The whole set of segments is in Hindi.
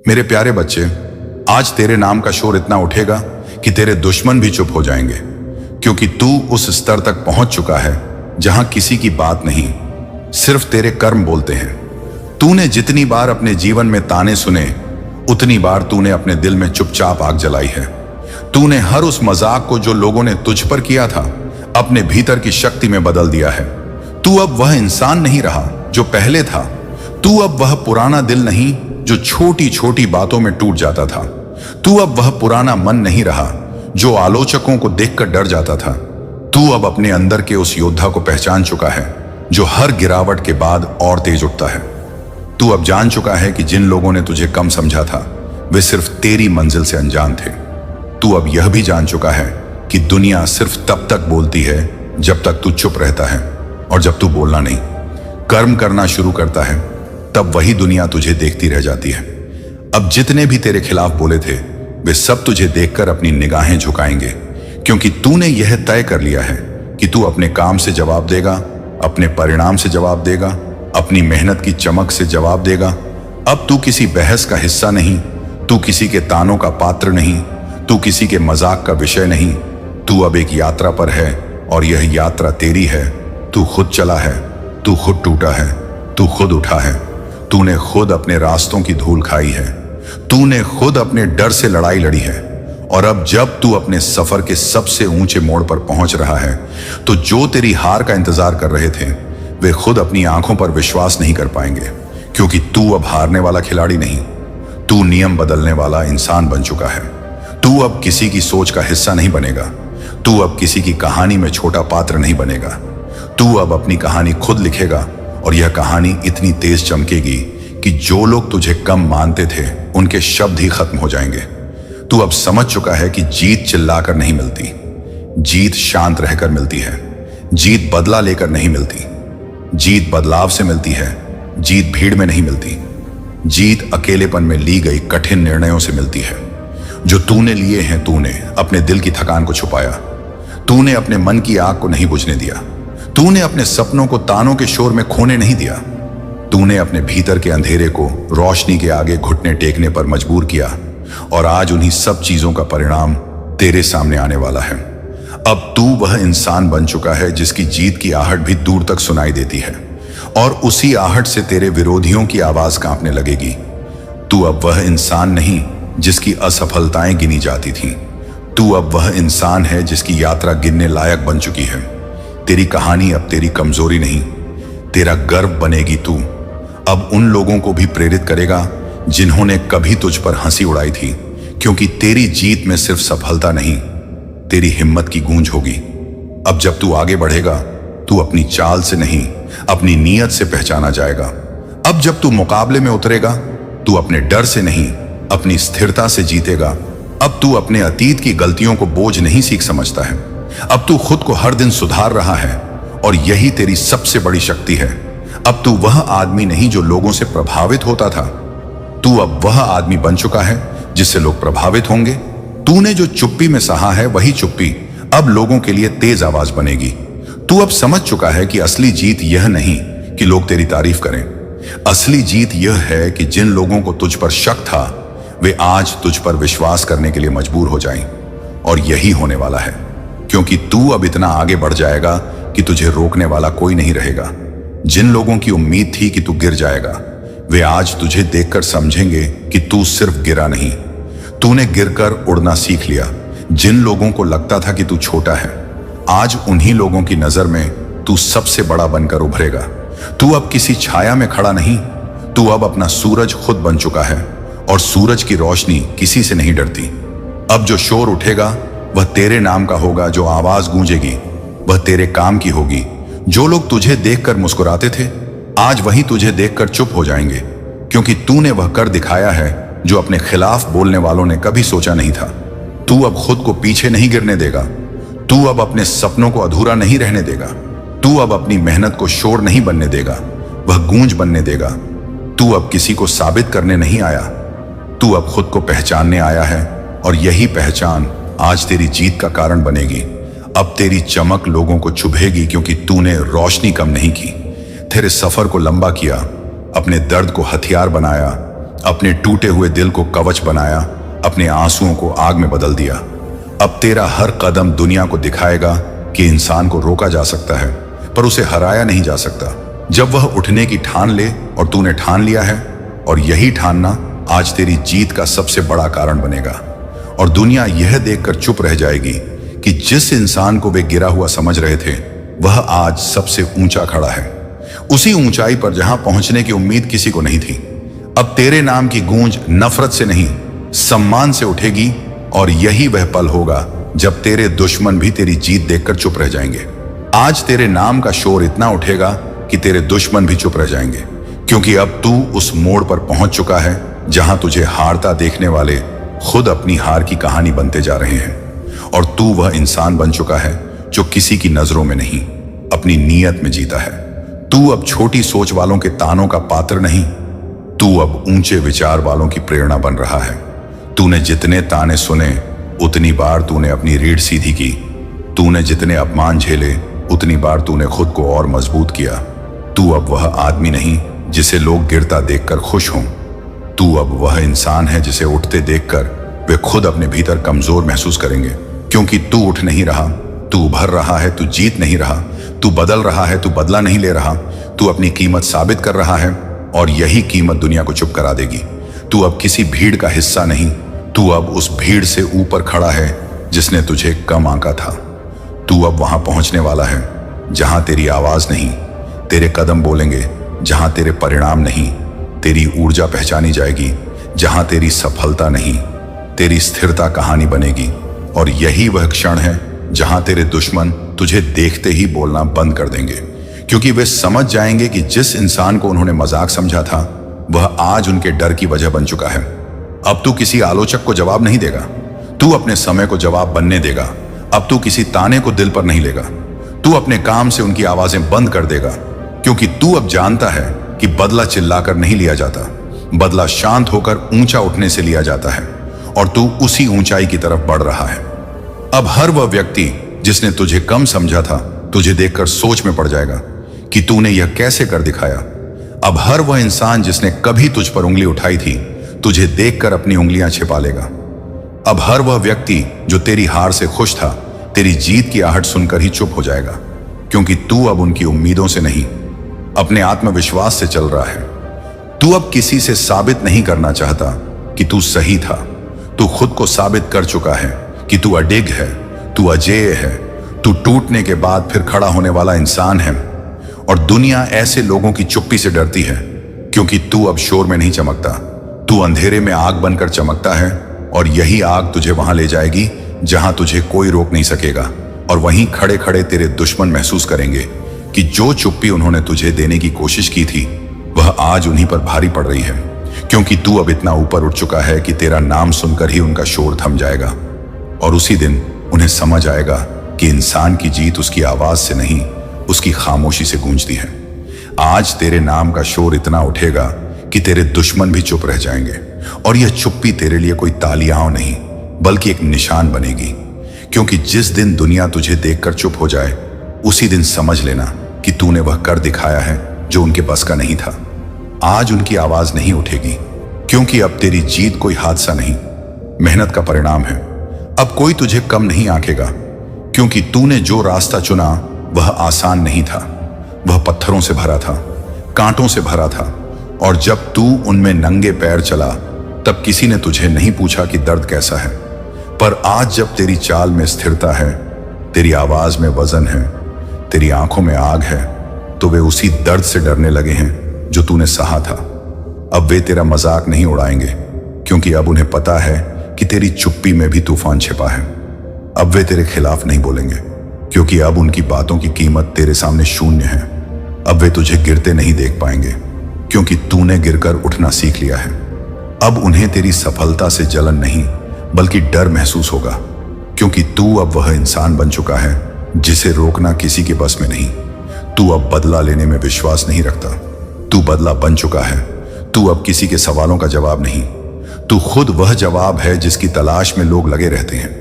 मेरे प्यारे बच्चे, आज तेरे नाम का शोर इतना उठेगा कि तेरे दुश्मन भी चुप हो जाएंगे, क्योंकि तू उस स्तर तक पहुंच चुका है जहां किसी की बात नहीं, सिर्फ तेरे कर्म बोलते हैं। तूने जितनी बार अपने जीवन में ताने सुने, उतनी बार तूने अपने दिल में चुपचाप आग जलाई है। तूने हर उस मजाक को जो लोगों ने तुझ पर किया था, अपने भीतर की शक्ति में बदल दिया है। तू अब वह इंसान नहीं रहा जो पहले था। तू अब वह पुराना दिल नहीं जो छोटी छोटी बातों में टूट जाता था। तू अब वह पुराना मन नहीं रहा जो आलोचकों को देखकर डर जाता था। तू अब अपने अंदर के उस योद्धा को पहचान चुका है जो हर गिरावट के बाद और तेज उठता है। तू अब जान चुका है कि जिन लोगों ने तुझे कम समझा था, वे सिर्फ तेरी मंजिल से अनजान थे। तू अब यह भी जान चुका है कि दुनिया सिर्फ तब तक बोलती है जब तक तू चुप रहता है, और जब तू बोलना नहीं, कर्म करना शुरू करता है, तब वही दुनिया तुझे देखती रह जाती है। अब जितने भी तेरे खिलाफ बोले थे, वे सब तुझे देखकर अपनी निगाहें झुकाएंगे, क्योंकि तूने यह तय कर लिया है कि तू अपने काम से जवाब देगा, अपने परिणाम से जवाब देगा, अपनी मेहनत की चमक से जवाब देगा। अब तू किसी बहस का हिस्सा नहीं, तू किसी के तानों का पात्र नहीं, तू किसी के मजाक का विषय नहीं। तू अब एक यात्रा पर है, और यह यात्रा तेरी है। तू खुद चला है, तू खुद टूटा है, तू खुद उठा है। तूने खुद अपने रास्तों की धूल खाई है, तूने खुद अपने डर से लड़ाई लड़ी है। और अब जब तू अपने सफर के सबसे ऊंचे मोड़ पर पहुंच रहा है, तो जो तेरी हार का इंतजार कर रहे थे, वे खुद अपनी आंखों पर विश्वास नहीं कर पाएंगे, क्योंकि तू अब हारने वाला खिलाड़ी नहीं, तू नियम बदलने वाला इंसान बन चुका है। तू अब किसी की सोच का हिस्सा नहीं बनेगा, तू अब किसी की कहानी में छोटा पात्र नहीं बनेगा। तू अब अपनी कहानी खुद लिखेगा, और यह कहानी इतनी तेज चमकेगी कि जो लोग तुझे कम मानते थे, उनके शब्द ही खत्म हो जाएंगे। तू अब समझ चुका है कि जीत चिल्लाकर नहीं मिलती, जीत शांत रहकर मिलती है। जीत बदला लेकर नहीं मिलती, जीत बदलाव से मिलती है। जीत भीड़ में नहीं मिलती, जीत अकेलेपन में ली गई कठिन निर्णयों से मिलती है जो तूने लिए हैं। तूने अपने दिल की थकान को छुपाया, तूने अपने मन की आग को नहीं बुझने दिया, तूने अपने सपनों को तानों के शोर में खोने नहीं दिया। तूने अपने भीतर के अंधेरे को रोशनी के आगे घुटने टेकने पर मजबूर किया, और आज उन्हीं सब चीजों का परिणाम तेरे सामने आने वाला है। अब तू वह इंसान बन चुका है जिसकी जीत की आहट भी दूर तक सुनाई देती है, और उसी आहट से तेरे विरोधियों की आवाज कांपने लगेगी। तू अब वह इंसान नहीं जिसकी असफलताएं गिनी जाती थीं। तू अब वह इंसान है जिसकी यात्रा गिनने लायक बन चुकी है। तेरी कहानी अब तेरी कमजोरी नहीं, तेरा गर्व बनेगी। तू अब उन लोगों को भी प्रेरित करेगा जिन्होंने कभी तुझ पर हंसी उड़ाई थी, क्योंकि तेरी जीत में सिर्फ सफलता नहीं, तेरी हिम्मत की गूंज होगी। अब जब तू आगे बढ़ेगा, तू अपनी चाल से नहीं, अपनी नीयत से पहचाना जाएगा। अब जब तू मुकाबले में उतरेगा, तू अपने डर से नहीं, अपनी स्थिरता से जीतेगा। अब तू अपने अतीत की गलतियों को बोझ नहीं सीख समझता है, अब तू खुद को हर दिन सुधार रहा है, और यही तेरी सबसे बड़ी शक्ति है। अब तू वह आदमी नहीं जो लोगों से प्रभावित होता था, तू अब वह आदमी बन चुका है जिससे लोग प्रभावित होंगे। तूने जो चुप्पी में सहा है, वही चुप्पी अब लोगों के लिए तेज आवाज बनेगी। तू अब समझ चुका है कि असली जीत यह नहीं कि लोग तेरी तारीफ करें, असली जीत यह है कि जिन लोगों को तुझ पर शक था, वे आज तुझ पर विश्वास करने के लिए मजबूर हो जाएं। और यही होने वाला है, क्योंकि तू अब इतना आगे बढ़ जाएगा कि तुझे रोकने वाला कोई नहीं रहेगा। जिन लोगों की उम्मीद थी कि तू गिर जाएगा, वे आज तुझे देखकर समझेंगे कि तू सिर्फ गिरा नहीं, तूने गिरकर उड़ना सीख लिया। जिन लोगों को लगता था कि तू छोटा है, आज उन्हीं लोगों की नजर में तू सबसे बड़ा बनकर उभरेगा। तू अब किसी छाया में खड़ा नहीं, तू अब अपना सूरज खुद बन चुका है, और सूरज की रोशनी किसी से नहीं डरती। अब जो शोर उठेगा, वह तेरे नाम का होगा। जो आवाज गूंजेगी, वह तेरे काम की होगी। जो लोग तुझे देखकर मुस्कुराते थे, आज वही तुझे देखकर चुप हो जाएंगे, क्योंकि तूने वह कर दिखाया है जो अपने खिलाफ बोलने वालों ने कभी सोचा नहीं था। तू अब खुद को पीछे नहीं गिरने देगा, तू अब अपने सपनों को अधूरा नहीं रहने देगा, तू अब अपनी मेहनत को शोर नहीं बनने देगा, वह गूंज बनने देगा। तू अब किसी को साबित करने नहीं आया, तू अब खुद को पहचानने आया है, और यही पहचान आज तेरी जीत का कारण बनेगी। अब तेरी चमक लोगों को चुभेगी, क्योंकि तूने रोशनी कम नहीं की, तेरे सफर को लंबा किया, अपने दर्द को हथियार बनाया, अपने टूटे हुए दिल को कवच बनाया, अपने आंसुओं को आग में बदल दिया। अब तेरा हर कदम दुनिया को दिखाएगा कि इंसान को रोका जा सकता है पर उसे हराया नहीं जा सकता। जब वह उठने की ठान ले, और तूने ठान लिया है, और यही ठानना आज तेरी जीत का सबसे बड़ा कारण बनेगा। और दुनिया यह देखकर चुप रह जाएगी कि जिस इंसान को वे गिरा हुआ समझ रहे थे वह आज सबसे ऊंचा खड़ा है, उसी ऊंचाई पर जहां पहुंचने की उम्मीद किसी को नहीं थी। अब तेरे नाम की गूंज नफरत से नहीं, सम्मान से उठेगी, और यही वह पल होगा जब तेरे दुश्मन भी तेरी जीत देखकर चुप रह जाएंगे। आज तेरे नाम का शोर इतना उठेगा कि तेरे दुश्मन भी चुप रह जाएंगे, क्योंकि अब तू उस मोड़ पर पहुंच चुका है जहां तुझे हारता देखने वाले खुद अपनी हार की कहानी बनते जा रहे हैं। और तू वह इंसान बन चुका है जो किसी की नजरों में नहीं, अपनी नीयत में जीता है। तू अब छोटी सोच वालों के तानों का पात्र नहीं, तू अब ऊंचे विचार वालों की प्रेरणा बन रहा है। तूने जितने ताने सुने उतनी बार तूने अपनी रीढ़ सीधी की, तूने जितने अपमान झेले उतनी बार तूने खुद को और मजबूत किया। तू अब वह आदमी नहीं जिसे लोग गिरता देखकर खुश हों, तू अब वह इंसान है जिसे उठते देखकर वे खुद अपने भीतर कमजोर महसूस करेंगे। क्योंकि तू उठ नहीं रहा, तू उभर रहा है, तू जीत नहीं रहा, तू बदल रहा है, तू बदला नहीं ले रहा, तू अपनी कीमत साबित कर रहा है, और यही कीमत दुनिया को चुप करा देगी। तू अब किसी भीड़ का हिस्सा नहीं, तू अब उस भीड़ से ऊपर खड़ा है जिसने तुझे कम आंका था। तू अब वहां पहुंचने वाला है जहां तेरी आवाज नहीं, तेरे कदम बोलेंगे, जहां तेरे परिणाम नहीं, तेरी ऊर्जा पहचानी जाएगी, जहां तेरी सफलता नहीं, तेरी स्थिरता कहानी बनेगी। और यही वह क्षण है जहां तेरे दुश्मन तुझे देखते ही बोलना बंद कर देंगे, क्योंकि वे समझ जाएंगे कि जिस इंसान को उन्होंने मजाक समझा था वह आज उनके डर की वजह बन चुका है। अब तू किसी आलोचक को जवाब नहीं देगा, तू अपने समय को जवाब बनने देगा। अब तू किसी ताने को दिल पर नहीं लेगा, तू अपने काम से उनकी आवाजें बंद कर देगा, क्योंकि तू अब जानता है कि बदला चिल्लाकर नहीं लिया जाता, बदला शांत होकर ऊंचा उठने से लिया जाता है। और तू उसी ऊंचाई की तरफ बढ़ रहा है। अब हर वह व्यक्ति जिसने तुझे कम समझा था तुझे देखकर सोच में पड़ जाएगा कि तूने यह कैसे कर दिखाया। अब हर वह इंसान जिसने कभी तुझ पर उंगली उठाई थी तुझे देखकर अपनी उंगलियां छिपा लेगा। अब हर वह व्यक्ति जो तेरी हार से खुश था तेरी जीत की आहट सुनकर ही चुप हो जाएगा, क्योंकि तू अब उनकी उम्मीदों से नहीं, अपने आत्मविश्वास से चल रहा है। तू अब किसी से साबित नहीं करना चाहता कि तू सही था, तू खुद को साबित कर चुका है कि तू अडिग है, तू अजेय है, तू टूटने के बाद फिर खड़ा होने वाला इंसान है। और दुनिया ऐसे लोगों की चुप्पी से डरती है, क्योंकि तू अब शोर में नहीं चमकता, तू अंधेरे में आग बनकर चमकता है। और यही आग तुझे वहां ले जाएगी जहां तुझे कोई रोक नहीं सकेगा। और वहीं खड़े खड़े तेरे दुश्मन महसूस करेंगे कि जो चुप्पी उन्होंने तुझे देने की कोशिश की थी वह आज उन्हीं पर भारी पड़ रही है, क्योंकि तू अब इतना ऊपर उठ चुका है कि तेरा नाम सुनकर ही उनका शोर थम जाएगा। और उसी दिन उन्हें समझ आएगा कि इंसान की जीत उसकी आवाज से नहीं, उसकी खामोशी से गूंजती है। आज तेरे नाम का शोर इतना उठेगा कि तेरे दुश्मन भी चुप रह जाएंगे, और यह चुप्पी तेरे लिए कोई तालियां नहीं बल्कि एक निशान बनेगी। क्योंकि जिस दिन दुनिया तुझे देखकर चुप हो जाए उसी दिन समझ लेना कि तूने वह कर दिखाया है जो उनके बस का नहीं था। आज उनकी आवाज नहीं उठेगी, क्योंकि अब तेरी जीत कोई हादसा नहीं, मेहनत का परिणाम है। अब कोई तुझे कम नहीं आंकेगा, क्योंकि तूने जो रास्ता चुना वह आसान नहीं था, वह पत्थरों से भरा था, कांटों से भरा था। और जब तू उनमें नंगे पैर चला तब किसी ने तुझे नहीं पूछा कि दर्द कैसा है। पर आज जब तेरी चाल में स्थिरता है, तेरी आवाज में वजन है, तेरी आंखों में आग है, तो वे उसी दर्द से डरने लगे हैं जो तूने सहा था। अब वे तेरा मजाक नहीं उड़ाएंगे, क्योंकि अब उन्हें पता है कि तेरी चुप्पी में भी तूफान छिपा है। अब वे तेरे खिलाफ नहीं बोलेंगे, क्योंकि अब उनकी बातों की कीमत तेरे सामने शून्य है। अब वे तुझे गिरते नहीं देख पाएंगे, क्योंकि तूने गिरकर उठना सीख लिया है। अब उन्हें तेरी सफलता से जलन नहीं बल्कि डर महसूस होगा, क्योंकि तू अब वह इंसान बन चुका है जिसे रोकना किसी के बस में नहीं। तू अब बदला लेने में विश्वास नहीं रखता, तू बदला बन चुका है। तू अब किसी के सवालों का जवाब नहीं, तू खुद वह जवाब है जिसकी तलाश में लोग लगे रहते हैं।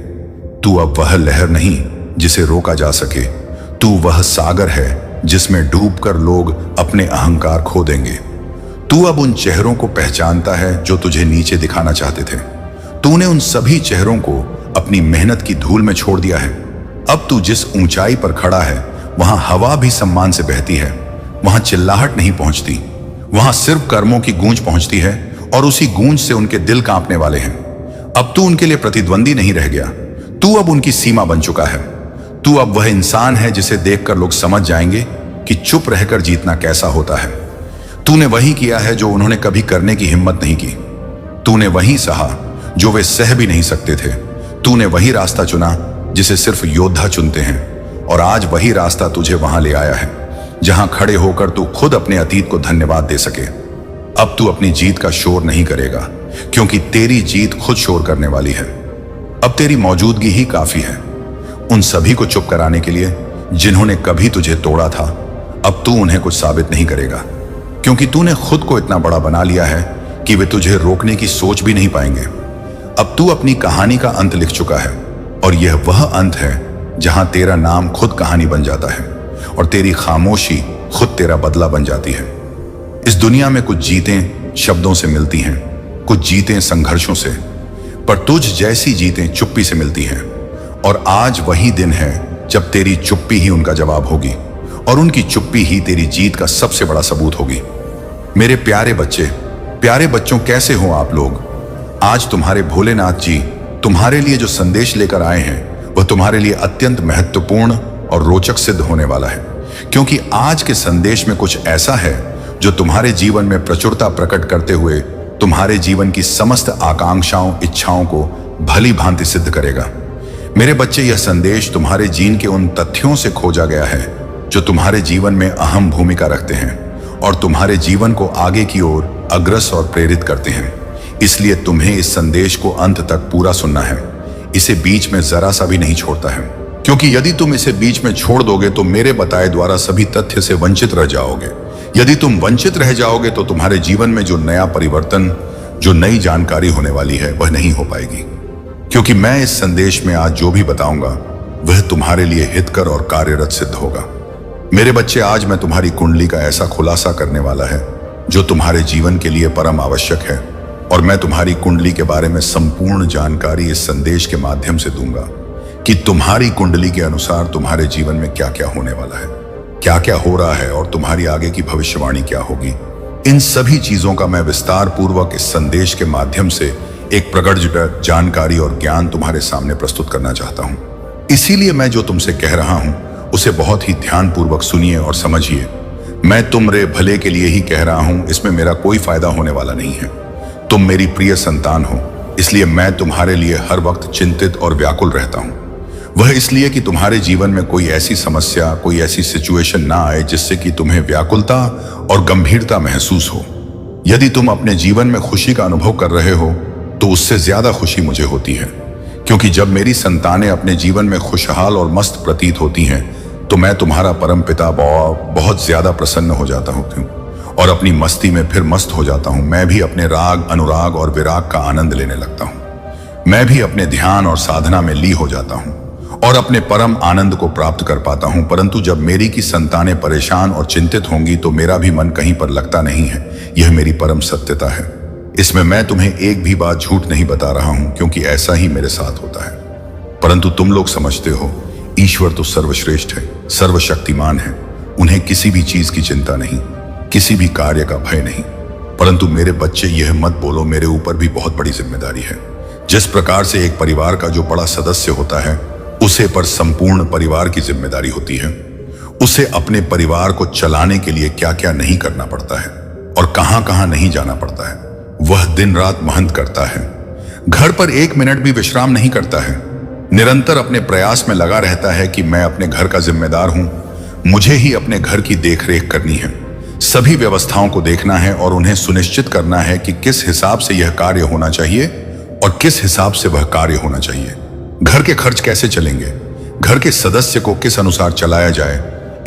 तू अब वह लहर नहीं जिसे रोका जा सके, तू वह सागर है जिसमें डूबकर लोग अपने अहंकार खो देंगे। तू अब उन चेहरों को पहचानता है जो तुझे नीचे दिखाना चाहते थे। तूने उन सभी चेहरों को अपनी मेहनत की धूल में छोड़ दिया है। अब तू जिस ऊंचाई पर खड़ा है वहां हवा भी सम्मान से बहती है, वहां चिल्लाहट नहीं पहुंचती, वहां सिर्फ कर्मों की गूंज पहुंचती है और उसी गूंज से उनके दिल कांपने वाले हैं। अब तू उनके लिए प्रतिद्वंदी नहीं रह गया, तू अब उनकी सीमा बन चुका है। तू अब वह इंसान है जिसे देखकर लोग समझ जाएंगे कि चुप रहकर जीतना कैसा होता है। तूने वही किया है जो उन्होंने कभी करने की हिम्मत नहीं की। तूने वही सहा जो वे सह भी नहीं सकते थे। तूने वही रास्ता चुना जिसे सिर्फ योद्धा चुनते हैं, और आज वही रास्ता तुझे वहां ले आया है जहां खड़े होकर तू खुद अपने अतीत को धन्यवाद दे सके। अब तू अपनी जीत का शोर नहीं करेगा, क्योंकि तेरी जीत खुद शोर करने वाली है। अब तेरी मौजूदगी ही काफी है उन सभी को चुप कराने के लिए जिन्होंने कभी तुझे तोड़ा था। अब तू उन्हें कुछ साबित नहीं करेगा, क्योंकि तूने खुद को इतना बड़ा बना लिया है कि वे तुझे रोकने की सोच भी नहीं पाएंगे। अब तू अपनी कहानी का अंत लिख चुका है, और यह वह अंत है जहां तेरा नाम खुद कहानी बन जाता है और तेरी खामोशी खुद तेरा बदला बन जाती है। इस दुनिया में कुछ जीतें शब्दों से मिलती हैं, कुछ जीतें संघर्षों से, पर तुझ जैसी जीतें चुप्पी से मिलती हैं। और आज वही दिन है जब तेरी चुप्पी ही उनका जवाब होगी, और उनकी चुप्पी ही तेरी जीत का सबसे बड़ा सबूत होगी। मेरे प्यारे बच्चे, प्यारे बच्चों, कैसे हो आप लोग? आज तुम्हारे भोलेनाथ जी तुम्हारे लिए जो संदेश लेकर आए हैं वह तुम्हारे लिए अत्यंत महत्वपूर्ण और रोचक सिद्ध होने वाला है, क्योंकि आज के संदेश में कुछ ऐसा है जो तुम्हारे जीवन में प्रचुरता प्रकट करते हुए तुम्हारे जीवन की समस्त आकांक्षाओं, इच्छाओं को भली भांति सिद्ध करेगा। मेरे बच्चे, यह संदेश तुम्हारे जीन के उन तथ्यों से खोजा गया है जो तुम्हारे जीवन में अहम भूमिका रखते हैं और तुम्हारे जीवन को आगे की ओर अग्रसर और प्रेरित करते हैं। इसलिए तुम्हें इस संदेश को अंत तक पूरा सुनना है, इसे बीच में जरा सा भी नहीं छोड़ता है, क्योंकि यदि तुम इसे बीच में छोड़ दोगे तो मेरे बताए द्वारा सभी तथ्य से वंचित रह जाओगे। यदि तुम वंचित रह जाओगे तो तुम्हारे जीवन में जो नया परिवर्तन, जो नई जानकारी होने वाली है वह नहीं हो पाएगी, क्योंकि मैं इस संदेश में आज जो भी बताऊंगा वह तुम्हारे लिए हितकर और कार्यरत सिद्ध होगा। मेरे बच्चे, आज मैं तुम्हारी कुंडली का ऐसा खुलासा करने वाला है जो तुम्हारे जीवन के लिए परम आवश्यक है, और मैं तुम्हारी कुंडली के बारे में संपूर्ण जानकारी इस संदेश के माध्यम से दूंगा कि तुम्हारी कुंडली के अनुसार तुम्हारे जीवन में क्या क्या होने वाला है, क्या क्या हो रहा है और तुम्हारी आगे की भविष्यवाणी क्या होगी। इन सभी चीजों का मैं विस्तार पूर्वक इस संदेश के माध्यम से एक प्रगट जानकारी और ज्ञान तुम्हारे सामने प्रस्तुत करना चाहता हूं। इसीलिए मैं जो तुमसे कह रहा हूं उसे बहुत ही ध्यानपूर्वक सुनिए और समझिए। मैं तुम्हारे भले के लिए ही कह रहा हूं, इसमें मेरा कोई फायदा होने वाला नहीं है। तुम मेरी प्रिय संतान हो, इसलिए मैं तुम्हारे लिए हर वक्त चिंतित और व्याकुल रहता हूं। वह इसलिए कि तुम्हारे जीवन में कोई ऐसी समस्या, कोई ऐसी सिचुएशन ना आए जिससे कि तुम्हें व्याकुलता और गंभीरता महसूस हो। यदि तुम अपने जीवन में खुशी का अनुभव कर रहे हो तो उससे ज्यादा खुशी मुझे होती है, क्योंकि जब मेरी संतानें अपने जीवन में खुशहाल और मस्त प्रतीत होती हैं तो मैं तुम्हारा परम पिता बहुत ज्यादा प्रसन्न हो जाता हूँ और अपनी मस्ती में फिर मस्त हो जाता हूँ। मैं भी अपने राग, अनुराग और विराग का आनंद लेने लगता हूँ। मैं भी अपने ध्यान और साधना में ली हो जाता हूँ और अपने परम आनंद को प्राप्त कर पाता हूँ। परंतु जब मेरी की संतानें परेशान और चिंतित होंगी तो मेरा भी मन कहीं पर लगता नहीं है। यह मेरी परम सत्यता है। इसमें मैं तुम्हें एक भी बात झूठ नहीं बता रहा हूं, क्योंकि ऐसा ही मेरे साथ होता है। परंतु तुम लोग समझते हो, ईश्वर तो सर्वश्रेष्ठ है, सर्वशक्तिमान है। उन्हें किसी भी चीज की चिंता नहीं, किसी भी कार्य का भय नहीं। परंतु मेरे बच्चे, यह मत बोलो मेरे ऊपर भी बहुत बड़ी जिम्मेदारी है। जिस प्रकार से एक परिवार का जो बड़ा सदस्य होता है उसे पर संपूर्ण परिवार की जिम्मेदारी होती है, उसे अपने परिवार को चलाने के लिए क्या क्या नहीं करना पड़ता है और कहां कहां नहीं जाना पड़ता है। वह दिन रात मेहनत करता है, घर पर एक मिनट भी विश्राम नहीं करता है, निरंतर अपने प्रयास में लगा रहता है कि मैं अपने घर का जिम्मेदार हूं, मुझे ही अपने घर की देखरेख करनी है, सभी व्यवस्थाओं को देखना है और उन्हें सुनिश्चित करना है कि किस हिसाब से यह कार्य होना चाहिए और किस हिसाब से वह कार्य होना चाहिए। घर के खर्च कैसे चलेंगे, घर के सदस्य को किस अनुसार चलाया जाए,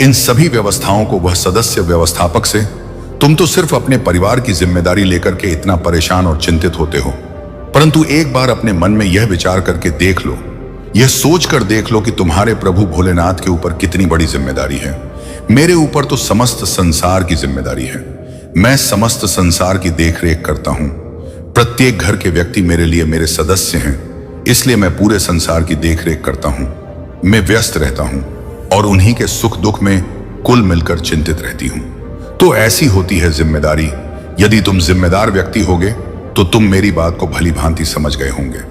इन सभी व्यवस्थाओं को वह सदस्य व्यवस्थापक से। तुम तो सिर्फ अपने परिवार की जिम्मेदारी लेकर के इतना परेशान और चिंतित होते हो, परंतु एक बार अपने मन में यह विचार करके देख लो, यह सोच कर देख लो कि तुम्हारे प्रभु भोलेनाथ के ऊपर कितनी बड़ी जिम्मेदारी है। मेरे ऊपर तो समस्त संसार की जिम्मेदारी है। मैं समस्त संसार की देखरेख करता हूं। प्रत्येक घर के व्यक्ति मेरे लिए मेरे सदस्य हैं, इसलिए मैं पूरे संसार की देखरेख करता हूं। मैं व्यस्त रहता हूं और उन्हीं के सुख दुख में कुल मिलकर चिंतित रहती हूं। तो ऐसी होती है जिम्मेदारी। यदि तुम जिम्मेदार व्यक्ति होगे तो तुम मेरी बात को भली भांति समझ गए होंगे।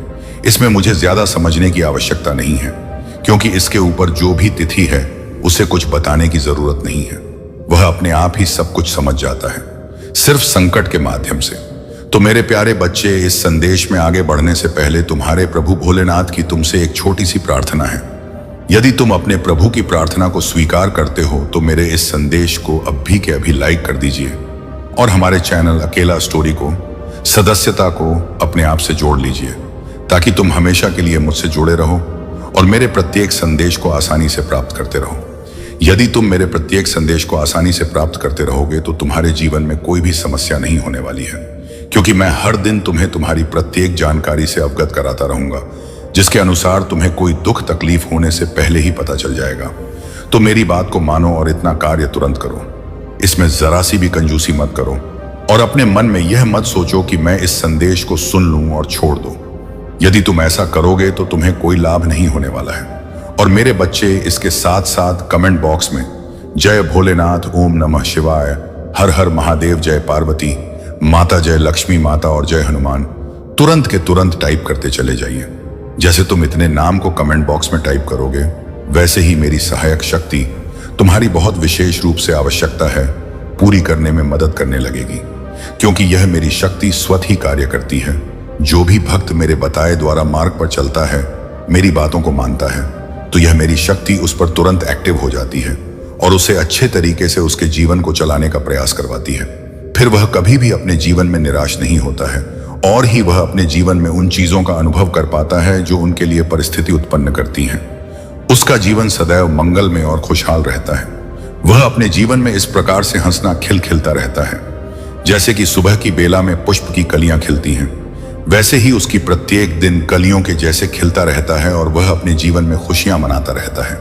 इसमें मुझे ज्यादा समझने की आवश्यकता नहीं है, क्योंकि इसके ऊपर जो भी तिथि है उसे कुछ बताने की जरूरत नहीं है। वह अपने आप ही सब कुछ समझ जाता है, सिर्फ संकट के माध्यम से। तो मेरे प्यारे बच्चे, इस संदेश में आगे बढ़ने से पहले तुम्हारे प्रभु भोलेनाथ की तुमसे एक छोटी सी प्रार्थना है। यदि तुम अपने प्रभु की प्रार्थना को स्वीकार करते हो तो मेरे इस संदेश को अभी के अभी लाइक कर दीजिए और हमारे चैनल अकेला स्टोरी को सदस्यता को अपने आप से जोड़ लीजिए, ताकि तुम हमेशा के लिए मुझसे जुड़े रहो और मेरे प्रत्येक संदेश को आसानी से प्राप्त करते रहो। यदि तुम मेरे प्रत्येक संदेश को आसानी से प्राप्त करते रहोगे तो तुम्हारे जीवन में कोई भी समस्या नहीं होने वाली है, क्योंकि मैं हर दिन तुम्हें तुम्हारी प्रत्येक जानकारी से अवगत कराता रहूंगा, जिसके अनुसार तुम्हें कोई दुख तकलीफ होने से पहले ही पता चल जाएगा। तो मेरी बात को मानो और इतना कार्य तुरंत करो। इसमें जरा सी भी कंजूसी मत करो और अपने मन में यह मत सोचो कि मैं इस संदेश को सुन लूं और छोड़ दूं। यदि तुम ऐसा करोगे तो तुम्हें कोई लाभ नहीं होने वाला है। और मेरे बच्चे, इसके साथ साथ कमेंट बॉक्स में जय भोलेनाथ, ओम नमः शिवाय, हर हर महादेव, जय पार्वती माता, जय लक्ष्मी माता और जय हनुमान तुरंत के तुरंत टाइप करते चले जाइए। जैसे तुम इतने नाम को कमेंट बॉक्स में टाइप करोगे, वैसे ही मेरी सहायक शक्ति तुम्हारी बहुत विशेष रूप से आवश्यकता है पूरी करने में मदद करने लगेगी, क्योंकि यह मेरी शक्ति स्वतः ही कार्य करती है। जो भी भक्त मेरे बताए द्वारा मार्ग पर चलता है, मेरी बातों को मानता है, तो यह मेरी शक्ति उस पर तुरंत एक्टिव हो जाती है और उसे अच्छे तरीके से उसके जीवन को चलाने का प्रयास करवाती है। फिर वह कभी भी अपने जीवन में निराश नहीं होता है और ही वह अपने जीवन में उन चीजों का अनुभव कर पाता है जो उनके लिए परिस्थिति उत्पन्न करती हैं। उसका जीवन सदैव मंगल में और खुशहाल रहता है। वह अपने जीवन में इस प्रकार से हंसना खिलखिलता रहता है, जैसे कि सुबह की बेला में पुष्प की कलियां खिलती हैं, वैसे ही उसकी प्रत्येक दिन कलियों के जैसे खिलता रहता है और वह अपने जीवन में खुशियां मनाता रहता है।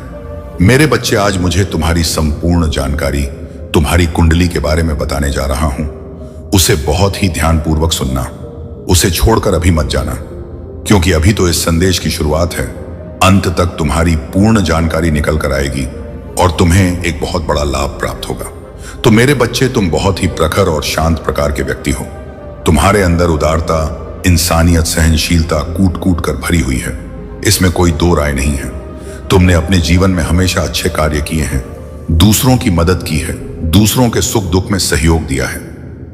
मेरे बच्चे, आज मुझे तुम्हारी संपूर्ण जानकारी, तुम्हारी कुंडली के बारे में बताने जा रहा हूं। उसे बहुत ही ध्यानपूर्वक सुनना, उसे छोड़कर अभी मत जाना, क्योंकि अभी तो इस संदेश की शुरुआत है। अंत तक तुम्हारी पूर्ण जानकारी निकल कर आएगी और तुम्हें एक बहुत बड़ा लाभ प्राप्त होगा। तो मेरे बच्चे, तुम बहुत ही प्रखर और शांत प्रकार के व्यक्ति हो। तुम्हारे अंदर उदारता, इंसानियत, सहनशीलता कूट कूट कर भरी हुई है, इसमें कोई दो राय नहीं है। तुमने अपने जीवन में हमेशा अच्छे कार्य किए हैं, दूसरों की मदद की है, दूसरों के सुख दुख में सहयोग दिया है।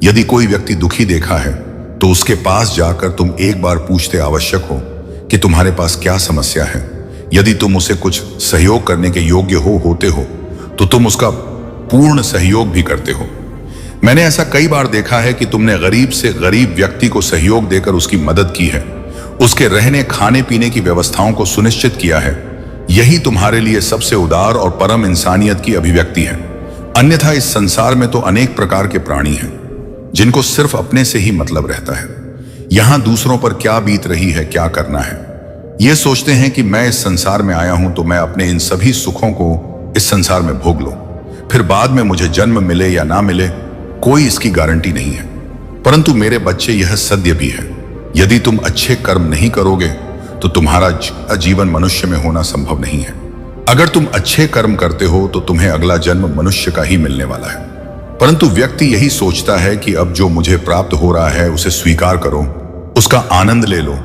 यदि कोई व्यक्ति दुखी देखा है तो उसके पास जाकर तुम एक बार पूछते आवश्यक हो कि तुम्हारे पास क्या समस्या है। यदि तुम उसे कुछ सहयोग करने के योग्य होते हो तो तुम उसका पूर्ण सहयोग भी करते हो। मैंने ऐसा कई बार देखा है कि तुमने गरीब से गरीब व्यक्ति को सहयोग देकर उसकी मदद की है, उसके रहने खाने पीने की व्यवस्थाओं को सुनिश्चित किया है। यही तुम्हारे लिए सबसे उदार और परम इंसानियत की अभिव्यक्ति है। अन्यथा इस संसार में तो अनेक प्रकार के प्राणी हैं जिनको सिर्फ अपने से ही मतलब रहता है। यहां दूसरों पर क्या बीत रही है, क्या करना है, ये सोचते हैं कि मैं इस संसार में आया हूं तो मैं अपने इन सभी सुखों को इस संसार में भोग लूं, फिर बाद में मुझे जन्म मिले या ना मिले कोई इसकी गारंटी नहीं है। परंतु मेरे बच्चे, यह सत्य भी है, यदि तुम अच्छे कर्म नहीं करोगे तो तुम्हारा जीवन मनुष्य में होना संभव नहीं है। अगर तुम अच्छे कर्म करते हो तो तुम्हें अगला जन्म मनुष्य का ही मिलने वाला है। परंतु व्यक्ति यही सोचता है कि अब जो मुझे प्राप्त हो रहा है उसे स्वीकार करो, उसका आनंद ले लो,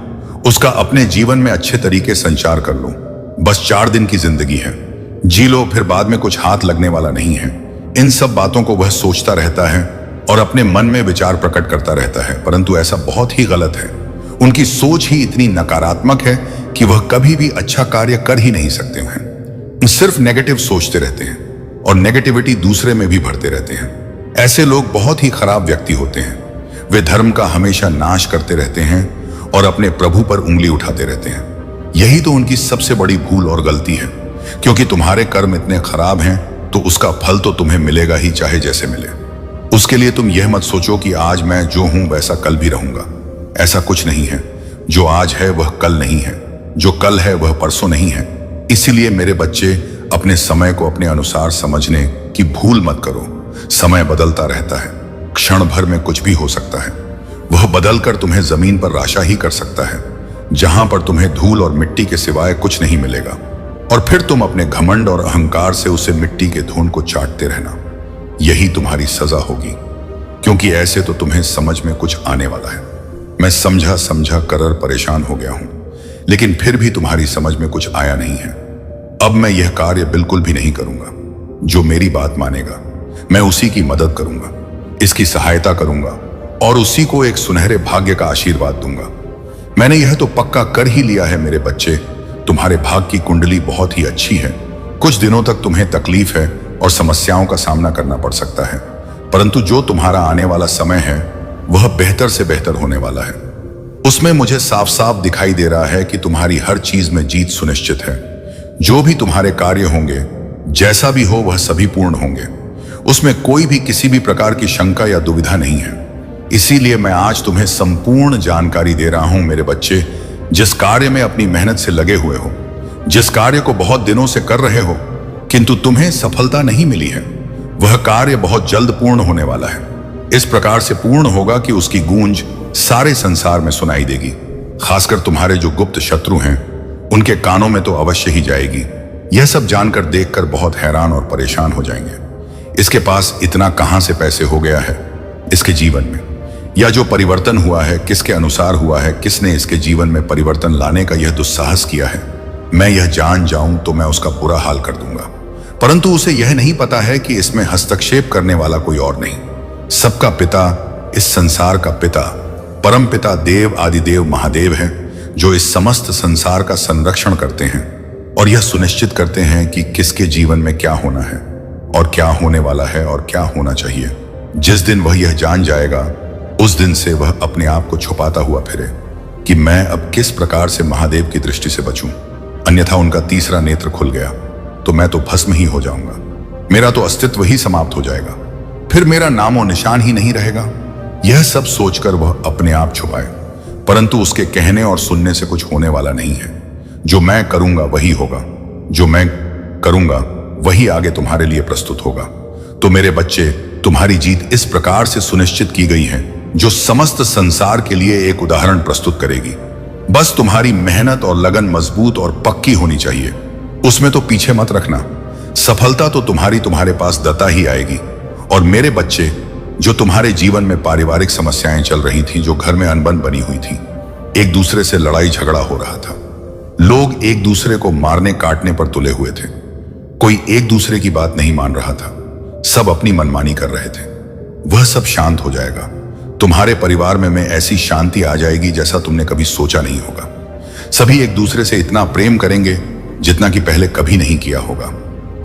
उसका अपने जीवन में अच्छे तरीके संचार कर लो। बस 4 दिन की जिंदगी है, जी लो, फिर बाद में कुछ हाथ लगने वाला नहीं है। इन सब बातों को वह सोचता रहता है और अपने मन में विचार प्रकट करता रहता है, परंतु ऐसा बहुत ही गलत है। उनकी सोच ही इतनी नकारात्मक है कि वह कभी भी अच्छा कार्य कर ही नहीं सकते हैं। सिर्फ नेगेटिव सोचते रहते हैं और नेगेटिविटी दूसरे में भी भरते रहते हैं। ऐसे लोग बहुत ही खराब व्यक्ति होते हैं। वे धर्म का हमेशा नाश करते रहते हैं और अपने प्रभु पर उंगली उठाते रहते हैं। यही तो उनकी सबसे बड़ी भूल और गलती है, क्योंकि तुम्हारे कर्म इतने खराब हैं तो उसका फल तो तुम्हें मिलेगा ही, चाहे जैसे मिले। उसके लिए तुम यह मत सोचो कि आज मैं जो हूं वैसा कल भी रहूंगा। ऐसा कुछ नहीं है। जो आज है वह कल नहीं है, जो कल है वह परसों नहीं है। इसीलिए मेरे बच्चे, अपने समय को अपने अनुसार समझने की भूल मत करो। समय बदलता रहता है, क्षण भर में कुछ भी हो सकता है। वह बदलकर तुम्हें जमीन पर राशा ही कर सकता है, जहां पर तुम्हें धूल और मिट्टी के सिवाय कुछ नहीं मिलेगा। और फिर तुम अपने घमंड और अहंकार से उसे मिट्टी के धूल को चाटते रहना। यही तुम्हारी सजा होगी, क्योंकि ऐसे तो तुम्हें समझ में कुछ आने वाला है। मैं समझा समझा कर परेशान हो गया हूं, लेकिन फिर भी तुम्हारी समझ में कुछ आया नहीं है। अब मैं यह कार्य बिल्कुल भी नहीं करूंगा। जो मेरी बात मानेगा, मैं उसी की मदद करूंगा, इसकी सहायता करूंगा और उसी को एक सुनहरे भाग्य का आशीर्वाद दूंगा। मैंने यह तो पक्का कर ही लिया है मेरे बच्चे, तुम्हारे भाग्य की कुंडली बहुत ही अच्छी है। कुछ दिनों तक तुम्हें तकलीफ है और समस्याओं का सामना करना पड़ सकता है, परंतु जो तुम्हारा आने वाला समय है वह बेहतर से बेहतर होने वाला है। उसमें मुझे साफ साफ दिखाई दे रहा है कि तुम्हारी हर चीज में जीत सुनिश्चित है। जो भी तुम्हारे कार्य होंगे, जैसा भी हो, वह सभी पूर्ण होंगे। उसमें कोई भी किसी भी प्रकार की शंका या दुविधा नहीं है। इसीलिए मैं आज तुम्हें संपूर्ण जानकारी दे रहा हूं मेरे बच्चे। जिस कार्य में अपनी मेहनत से लगे हुए हो, जिस कार्य को बहुत दिनों से कर रहे हो किंतु तुम्हें सफलता नहीं मिली है, वह कार्य बहुत जल्द पूर्ण होने वाला है। इस प्रकार से पूर्ण होगा कि उसकी गूंज सारे संसार में सुनाई देगी। खासकर तुम्हारे जो गुप्त शत्रु हैं, उनके कानों में तो अवश्य ही जाएगी। यह सब जानकर देखकर बहुत हैरान और परेशान हो जाएंगे। इसके पास इतना कहां से पैसे हो गया है इसके जीवन में, या जो परिवर्तन हुआ है किसके अनुसार हुआ है, किसने इसके जीवन में परिवर्तन लाने का यह दुस्साहस किया है। मैं यह जान जाऊं तो मैं उसका बुरा हाल कर दूंगा, परंतु उसे यह नहीं पता है कि इसमें हस्तक्षेप करने वाला कोई और नहीं। सबका पिता, इस संसार का पिता, परम पिता देव आदिदेव महादेव है, जो इस समस्त संसार का संरक्षण करते हैं और यह सुनिश्चित करते हैं कि किसके जीवन में क्या होना है और क्या होने वाला है और क्या होना चाहिए। जिस दिन वह यह जान जाएगा, उस दिन से वह अपने आप को छुपाता हुआ फिरे कि मैं अब किस प्रकार से महादेव की दृष्टि से बचूं। अन्यथा उनका तीसरा नेत्र खुल गया तो मैं तो भस्म ही हो जाऊंगा। मेरा तो अस्तित्व ही समाप्त हो जाएगा, फिर मेरा नामो निशान ही नहीं रहेगा। यह सब सोचकर वह अपने आप छुपाए, परंतु उसके कहने और सुनने से कुछ होने वाला नहीं है। जो मैं करूंगा वही होगा, जो मैं करूंगा वही आगे तुम्हारे लिए प्रस्तुत होगा। तो मेरे बच्चे, तुम्हारी जीत इस प्रकार से सुनिश्चित की गई है जो समस्त संसार के लिए एक उदाहरण प्रस्तुत करेगी। बस तुम्हारी मेहनत और लगन मजबूत और पक्की होनी चाहिए, उसमें तो पीछे मत रखना। सफलता तो तुम्हारे पास दता ही आएगी। और मेरे बच्चे, जो तुम्हारे जीवन में पारिवारिक समस्याएं चल रही थी, जो घर में अनबन बनी हुई थी, एक दूसरे से लड़ाई झगड़ा हो रहा था, लोग एक दूसरे को मारने काटने पर तुले हुए थे, कोई एक दूसरे की बात नहीं मान रहा था, सब अपनी मनमानी कर रहे थे, वह सब शांत हो जाएगा। तुम्हारे परिवार में ऐसी शांति आ जाएगी जैसा तुमने कभी सोचा नहीं होगा। सभी एक दूसरे से इतना प्रेम करेंगे जितना कि पहले कभी नहीं किया होगा।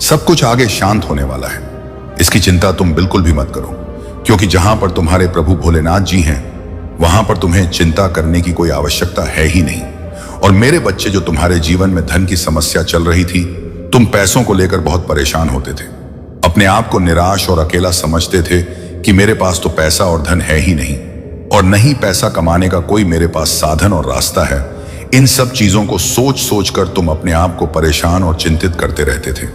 सब कुछ आगे शांत होने वाला है, इसकी चिंता तुम बिल्कुल भी मत करो, क्योंकि जहां पर तुम्हारे प्रभु भोलेनाथ जी हैं, वहां पर तुम्हें चिंता करने की कोई आवश्यकता है ही नहीं। और मेरे बच्चे, जो तुम्हारे जीवन में धन की समस्या चल रही थी, तुम पैसों को लेकर बहुत परेशान होते थे, अपने आप को निराश और अकेला समझते थे कि मेरे पास तो पैसा और धन है ही नहीं, और नहीं पैसा कमाने का कोई मेरे पास साधन और रास्ता है। इन सब चीजों को सोच सोच कर तुम अपने आप को परेशान और चिंतित करते रहते थे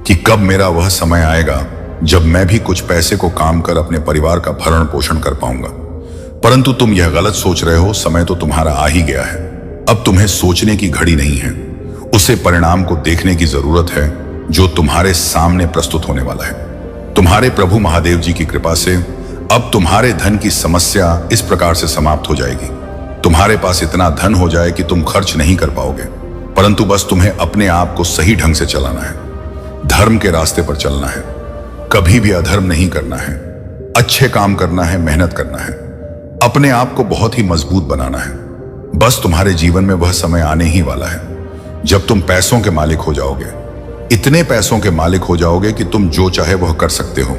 कि कब मेरा वह समय आएगा जब मैं भी कुछ पैसे को काम कर अपने परिवार का भरण पोषण कर पाऊंगा। परंतु तुम यह गलत सोच रहे हो। समय तो तुम्हारा आ ही गया है। अब तुम्हें सोचने की घड़ी नहीं है, उसे परिणाम को देखने की जरूरत है जो तुम्हारे सामने प्रस्तुत होने वाला है। तुम्हारे प्रभु महादेव जी की कृपा से अब तुम्हारे धन की समस्या इस प्रकार से समाप्त हो जाएगी। तुम्हारे पास इतना धन हो जाए कि तुम खर्च नहीं कर पाओगे, परंतु बस तुम्हें अपने आप को सही ढंग से चलाना है, धर्म के रास्ते पर चलना है, कभी भी अधर्म नहीं करना है, अच्छे काम करना है, मेहनत करना है, अपने आप को बहुत ही मजबूत बनाना है। बस तुम्हारे जीवन में वह समय आने ही वाला है जब तुम पैसों के मालिक हो जाओगे, इतने पैसों के मालिक हो जाओगे कि तुम जो चाहे वह कर सकते हो।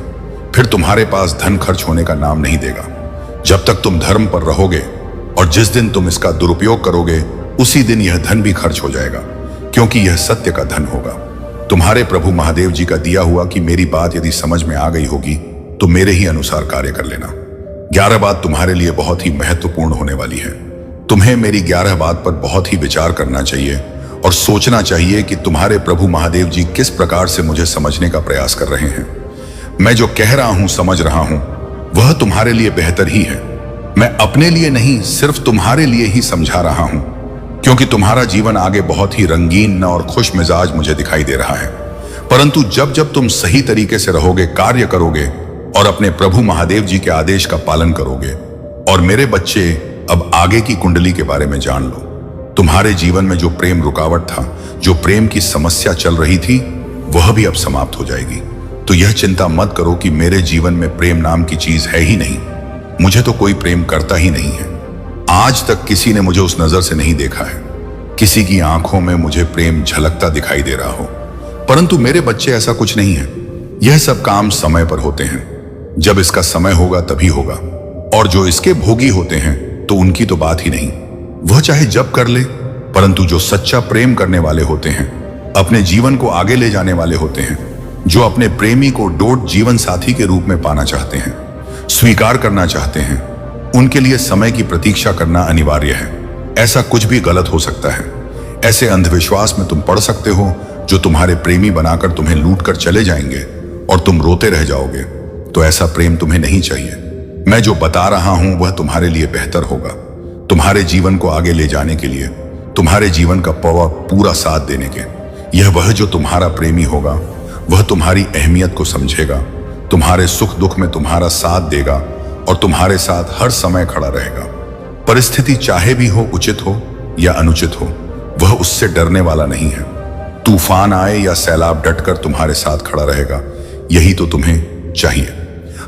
फिर तुम्हारे पास धन खर्च होने का नाम नहीं देगा। जब तक तुम धर्म पर रहोगे, और जिस दिन तुम इसका दुरुपयोग करोगे, उसी दिन यह धन भी खर्च हो जाएगा, क्योंकि यह सत्य का धन होगा। तुम्हारे प्रभु महादेव जी का दिया हुआ कि मेरी बात यदि समझ में आ गई होगी तो मेरे ही अनुसार कार्य कर लेना। 11 बात तुम्हारे लिए बहुत ही महत्वपूर्ण होने वाली है। तुम्हें मेरी 11 बात पर बहुत ही विचार करना चाहिए और सोचना चाहिए कि तुम्हारे प्रभु महादेव जी किस प्रकार से मुझे समझने का प्रयास कर रहे हैं। मैं जो कह रहा हूं, समझ रहा हूं, वह तुम्हारे लिए बेहतर ही है। मैं अपने लिए नहीं, सिर्फ तुम्हारे लिए ही समझा रहा हूं, क्योंकि तुम्हारा जीवन आगे बहुत ही रंगीन और खुश मिजाज मुझे दिखाई दे रहा है। परंतु जब जब तुम सही तरीके से रहोगे, कार्य करोगे और अपने प्रभु महादेव जी के आदेश का पालन करोगे। और मेरे बच्चे, अब आगे की कुंडली के बारे में जान लो। तुम्हारे जीवन में जो प्रेम रुकावट था, जो प्रेम की समस्या चल रही थी, वह भी अब समाप्त हो जाएगी। तो यह चिंता मत करो कि मेरे जीवन में प्रेम नाम की चीज है ही नहीं, मुझे तो कोई प्रेम करता ही नहीं है। आज तक किसी ने मुझे उस नजर से नहीं देखा है, किसी की आंखों में मुझे प्रेम झलकता दिखाई दे रहा हो। परंतु मेरे बच्चे, ऐसा कुछ नहीं है। यह सब काम समय पर होते हैं। जब इसका समय होगा तभी होगा। और जो इसके भोगी होते हैं तो उनकी तो बात ही नहीं, वह चाहे जब कर ले। परंतु जो सच्चा प्रेम करने वाले होते हैं, अपने जीवन को आगे ले जाने वाले होते हैं, जो अपने प्रेमी को डोट जीवन साथी के रूप में पाना चाहते हैं, स्वीकार करना चाहते हैं, उनके लिए समय की प्रतीक्षा करना अनिवार्य है। ऐसा कुछ भी गलत हो सकता है। ऐसे अंधविश्वास में तुम पड़ सकते हो जो तुम्हारे प्रेमी बनाकर तुम्हें लूट कर चले जाएंगे और तुम रोते रह जाओगे। तो ऐसा प्रेम तुम्हें नहीं चाहिए। मैं जो बता रहा हूं वह तुम्हारे लिए बेहतर होगा, तुम्हारे जीवन को आगे ले जाने के लिए, तुम्हारे जीवन का पूरा साथ देने के। यह वह जो तुम्हारा प्रेमी होगा, वह तुम्हारी अहमियत को समझेगा, तुम्हारे सुख दुख में तुम्हारा साथ देगा और तुम्हारे साथ हर समय खड़ा रहेगा। परिस्थिति चाहे भी हो, उचित हो या अनुचित हो, वह उससे डरने वाला नहीं है। तूफान आए या सैलाब, डटकर तुम्हारे साथ खड़ा रहेगा। यही तो तुम्हें चाहिए।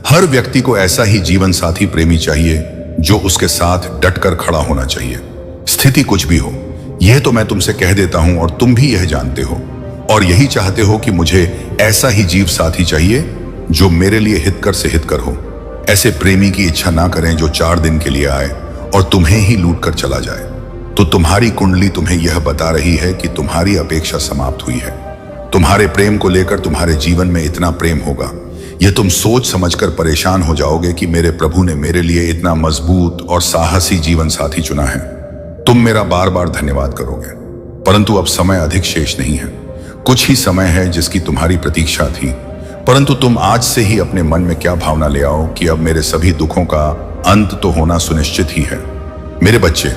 हर व्यक्ति को ऐसा ही जीवन साथी प्रेमी चाहिए जो उसके साथ डटकर खड़ा होना चाहिए, स्थिति कुछ भी हो। यह तो मैं तुमसे कह देता हूं और तुम भी यह जानते हो और यही चाहते हो कि मुझे ऐसा ही जीव साथी चाहिए जो मेरे लिए हितकर से हितकर हो। ऐसे प्रेमी की इच्छा ना करें जो 4 दिन के लिए आए और तुम्हें ही लूट कर चला जाए। तो तुम्हारी कुंडली तुम्हें यह बता रही है कि तुम्हारी अपेक्षा समाप्त हुई है। तुम्हारे प्रेम को लेकर तुम्हारे जीवन में इतना प्रेम होगा, यह तुम सोच समझकर परेशान हो जाओगे कि मेरे प्रभु ने मेरे लिए इतना मजबूत और साहसी जीवन साथी चुना है। तुम मेरा बार बार धन्यवाद करोगे। परंतु अब समय अधिक शेष नहीं है। कुछ ही समय है जिसकी तुम्हारी प्रतीक्षा थी। परंतु तुम आज से ही अपने मन में क्या भावना ले आओ कि अब मेरे सभी दुखों का अंत तो होना सुनिश्चित ही है। मेरे बच्चे,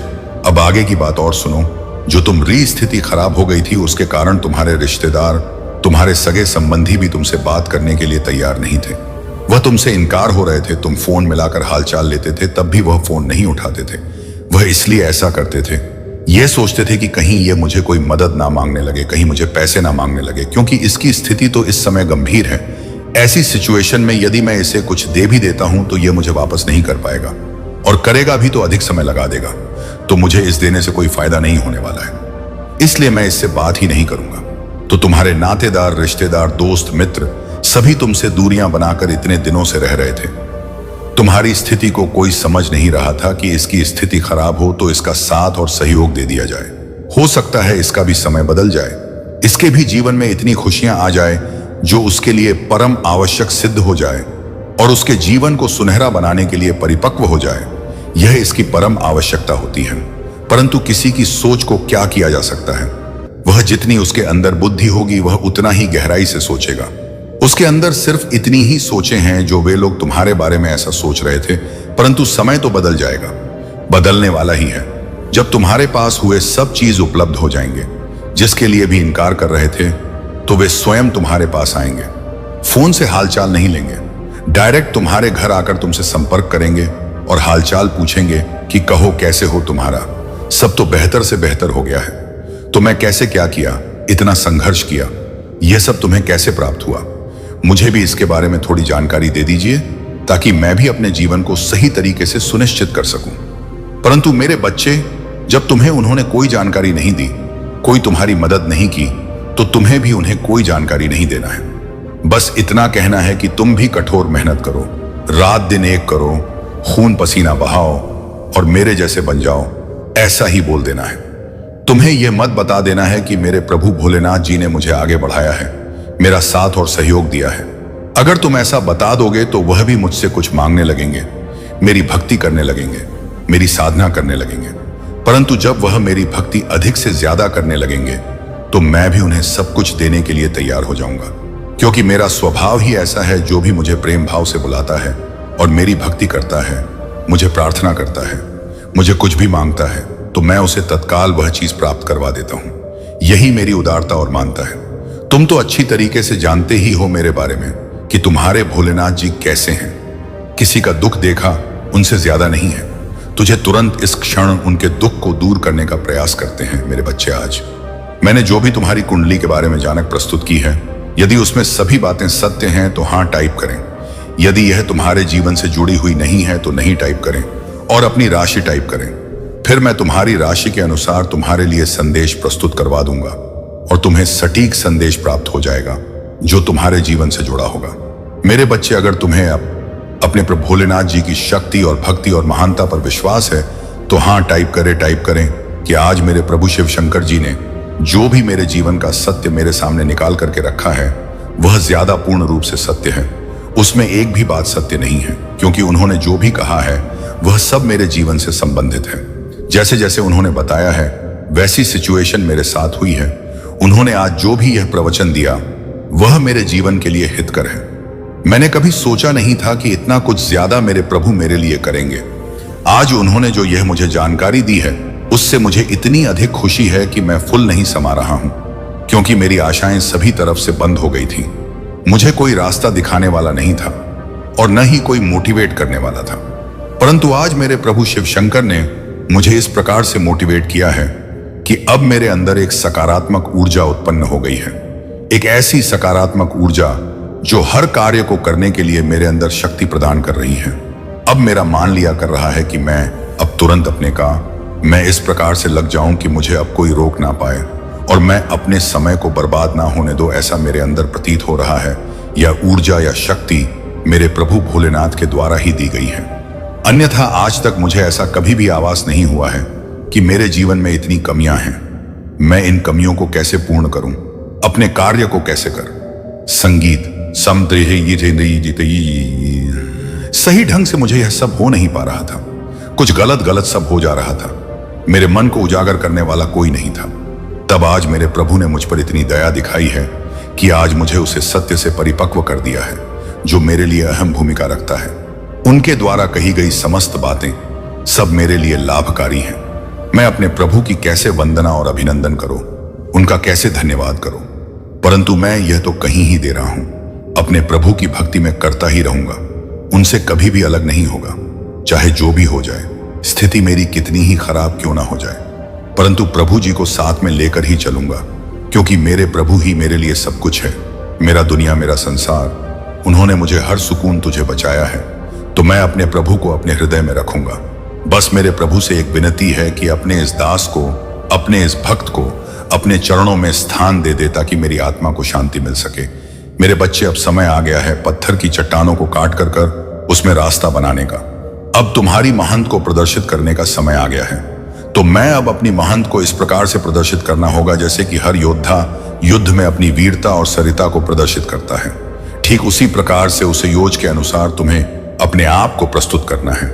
अब आगे की बात और सुनो। जो तुम्हारी स्थिति खराब हो गई थी, उसके कारण तुम्हारे रिश्तेदार, तुम्हारे सगे संबंधी भी तुमसे बात करने के लिए तैयार नहीं थे। वह तुमसे इनकार हो रहे थे। तुम फोन मिलाकर हालचाल लेते थे, तब भी वह फोन नहीं उठाते थे। वह इसलिए ऐसा करते थे, यह सोचते थे कि कहीं ये मुझे कोई मदद ना मांगने लगे, कहीं मुझे पैसे ना मांगने लगे, क्योंकि इसकी स्थिति तो इस समय गंभीर है। ऐसी सिचुएशन में यदि मैं इसे कुछ दे भी देता हूं तो यह मुझे वापस नहीं कर पाएगा, और करेगा भी तो अधिक समय लगा देगा। तो मुझे इस देने से कोई फायदा नहीं होने वाला है, इसलिए मैं इससे बात ही नहीं करूंगा। तो तुम्हारे नातेदार, रिश्तेदार, दोस्त, मित्र सभी तुमसे दूरियां बनाकर इतने दिनों से रह रहे थे। तुम्हारी स्थिति को कोई समझ नहीं रहा था कि इसकी स्थिति खराब हो तो इसका साथ और सहयोग दे दिया जाए। हो सकता है इसका भी समय बदल जाए, इसके भी जीवन में इतनी खुशियां आ जाए जो उसके लिए परम आवश्यक सिद्ध हो जाए और उसके जीवन को सुनहरा बनाने के लिए परिपक्व हो जाए। यह इसकी परम आवश्यकता होती है। परंतु किसी की सोच को क्या किया जा सकता है? वह जितनी उसके अंदर बुद्धि होगी वह उतना ही गहराई से सोचेगा। उसके अंदर सिर्फ इतनी ही सोचें हैं जो वे लोग तुम्हारे बारे में ऐसा सोच रहे थे। परंतु समय तो बदल जाएगा, बदलने वाला ही है। जब तुम्हारे पास हुए सब चीज उपलब्ध हो जाएंगे, जिसके लिए भी इनकार कर रहे थे, तो वे स्वयं तुम्हारे पास आएंगे। फोन से हालचाल नहीं लेंगे, डायरेक्ट तुम्हारे घर आकर तुमसे संपर्क करेंगे और हालचाल पूछेंगे कि कहो कैसे हो तुम्हारा। सब तो बेहतर से बेहतर हो गया है। तो मैं कैसे क्या किया, इतना संघर्ष किया, यह सब तुम्हें कैसे प्राप्त हुआ? मुझे भी इसके बारे में थोड़ी जानकारी दे दीजिए ताकि मैं भी अपने जीवन को सही तरीके से सुनिश्चित कर सकूं। परंतु मेरे बच्चे, जब तुम्हें उन्होंने कोई जानकारी नहीं दी, कोई तुम्हारी मदद नहीं की, तो तुम्हें भी उन्हें कोई जानकारी नहीं देना है। बस इतना कहना है कि तुम भी कठोर मेहनत करो, रात दिन एक करो, खून पसीना बहाओ और मेरे जैसे बन जाओ, ऐसा ही बोल देना है। तुम्हें यह मत बता देना है कि मेरे प्रभु भोलेनाथ जी ने मुझे आगे बढ़ाया है, मेरा साथ और सहयोग दिया है। अगर तुम ऐसा बता दोगे तो वह भी मुझसे कुछ मांगने लगेंगे, मेरी भक्ति करने लगेंगे, मेरी साधना करने लगेंगे। परंतु जब वह मेरी भक्ति अधिक से ज्यादा करने लगेंगे तो मैं भी उन्हें सब कुछ देने के लिए तैयार हो जाऊंगा, क्योंकि मेरा स्वभाव ही ऐसा है। जो भी मुझे प्रेम भाव से बुलाता है और मेरी भक्ति करता है, मुझे प्रार्थना करता है, मुझे कुछ भी मांगता है तो मैं उसे तत्काल वह चीज प्राप्त करवा देता हूं। यही मेरी उदारता और मानता है। तुम तो अच्छी तरीके से जानते ही हो मेरे बारे में कि तुम्हारे भोलेनाथ जी कैसे हैं। किसी का दुख देखा उनसे ज्यादा नहीं है। तुझे तुरंत इस क्षण उनके दुख को दूर करने का प्रयास करते हैं मेरे बच्चे। आज मैंने जो भी तुम्हारी कुंडली के बारे में जानक प्रस्तुत की है, यदि उसमें सभी बातें सत्य हैं तो हाँ टाइप करें। यदि यह तुम्हारे जीवन से जुड़ी हुई नहीं है तो नहीं टाइप करें और अपनी राशि टाइप करें। फिर मैं तुम्हारी राशि के अनुसार तुम्हारे लिए संदेश प्रस्तुत करवा दूंगा और तुम्हें सटीक संदेश प्राप्त हो जाएगा जो तुम्हारे जीवन से जुड़ा होगा। मेरे बच्चे, अगर तुम्हें अपने प्रभु भोलेनाथ जी की शक्ति और भक्ति और महानता पर विश्वास है तो हाँ टाइप करें कि आज मेरे प्रभु शिव शंकर जी ने जो भी मेरे जीवन का सत्य मेरे सामने निकाल करके रखा है वह ज्यादा पूर्ण रूप से सत्य है। उसमें एक भी बात सत्य नहीं है, क्योंकि उन्होंने जो भी कहा है वह सब मेरे जीवन से संबंधित है। जैसे जैसे उन्होंने बताया है वैसी सिचुएशन मेरे साथ हुई है। उन्होंने आज जो भी यह प्रवचन दिया वह मेरे जीवन के लिए हितकर है। मैंने कभी सोचा नहीं था कि इतना कुछ ज्यादा मेरे प्रभु मेरे लिए करेंगे। आज उन्होंने जो यह मुझे जानकारी दी है उससे मुझे इतनी अधिक खुशी है कि मैं फुल नहीं समा रहा हूं, क्योंकि मेरी आशाएं सभी तरफ से बंद हो गई थी। मुझे कोई रास्ता दिखाने वाला नहीं था और न ही कोई मोटिवेट करने वाला था, परंतु आज मेरे प्रभु शिव शंकर ने मुझे इस प्रकार से मोटिवेट किया है कि अब मेरे अंदर एक सकारात्मक ऊर्जा उत्पन्न हो गई है। एक ऐसी सकारात्मक ऊर्जा जो हर कार्य को करने के लिए मेरे अंदर शक्ति प्रदान कर रही है। अब मेरा मान लिया कर रहा है कि मैं अब तुरंत अपने मैं इस प्रकार से लग जाऊं कि मुझे अब कोई रोक ना पाए और मैं अपने समय को बर्बाद ना होने दो, ऐसा मेरे अंदर प्रतीत हो रहा है। यह ऊर्जा या शक्ति मेरे प्रभु भोलेनाथ के द्वारा ही दी गई है। अन्यथा आज तक मुझे ऐसा कभी भी आभास नहीं हुआ है कि मेरे जीवन में इतनी कमियां हैं। मैं इन कमियों को कैसे पूर्ण करूं, अपने कार्य को कैसे कर। संगीत सही ढंग से मुझे यह सब हो नहीं पा रहा था। कुछ गलत सब हो जा रहा था। मेरे मन को उजागर करने वाला कोई नहीं था। तब आज मेरे प्रभु ने मुझ पर इतनी दया दिखाई है कि आज मुझे उसे सत्य से परिपक्व कर दिया है जो मेरे लिए अहम भूमिका रखता है। उनके द्वारा कही गई समस्त बातें सब मेरे लिए लाभकारी हैं। मैं अपने प्रभु की कैसे वंदना और अभिनंदन करूं, उनका कैसे धन्यवाद करूं, परंतु मैं यह तो कहीं ही दे रहा हूं। अपने प्रभु की भक्ति में करता ही रहूंगा, उनसे कभी भी अलग नहीं होगा। चाहे जो भी हो जाए, स्थिति मेरी कितनी ही खराब क्यों ना हो जाए, परंतु प्रभु जी को साथ में लेकर ही चलूंगा, क्योंकि मेरे प्रभु ही मेरे लिए सब कुछ है। मेरा दुनिया, मेरा संसार। उन्होंने मुझे हर सुकून तुझे बचाया है, तो मैं अपने प्रभु को अपने हृदय में रखूंगा। बस मेरे प्रभु से एक विनती है कि अपने इस दास को, अपने इस भक्त को अपने चरणों में स्थान दे दे ताकि मेरी आत्मा को शांति मिल सके। मेरे बच्चे, अब समय आ गया है पत्थर की चट्टानों को काट कर उसमें रास्ता बनाने का। अब तुम्हारी महंत को प्रदर्शित करने का समय आ गया है। तो मैं अब अपनी महंत को इस प्रकार से प्रदर्शित करना होगा जैसे कि हर योद्धा युद्ध में अपनी वीरता और सरिता को प्रदर्शित करता है। ठीक उसी प्रकार से उसे योज के अनुसार तुम्हें अपने आप को प्रस्तुत करना है।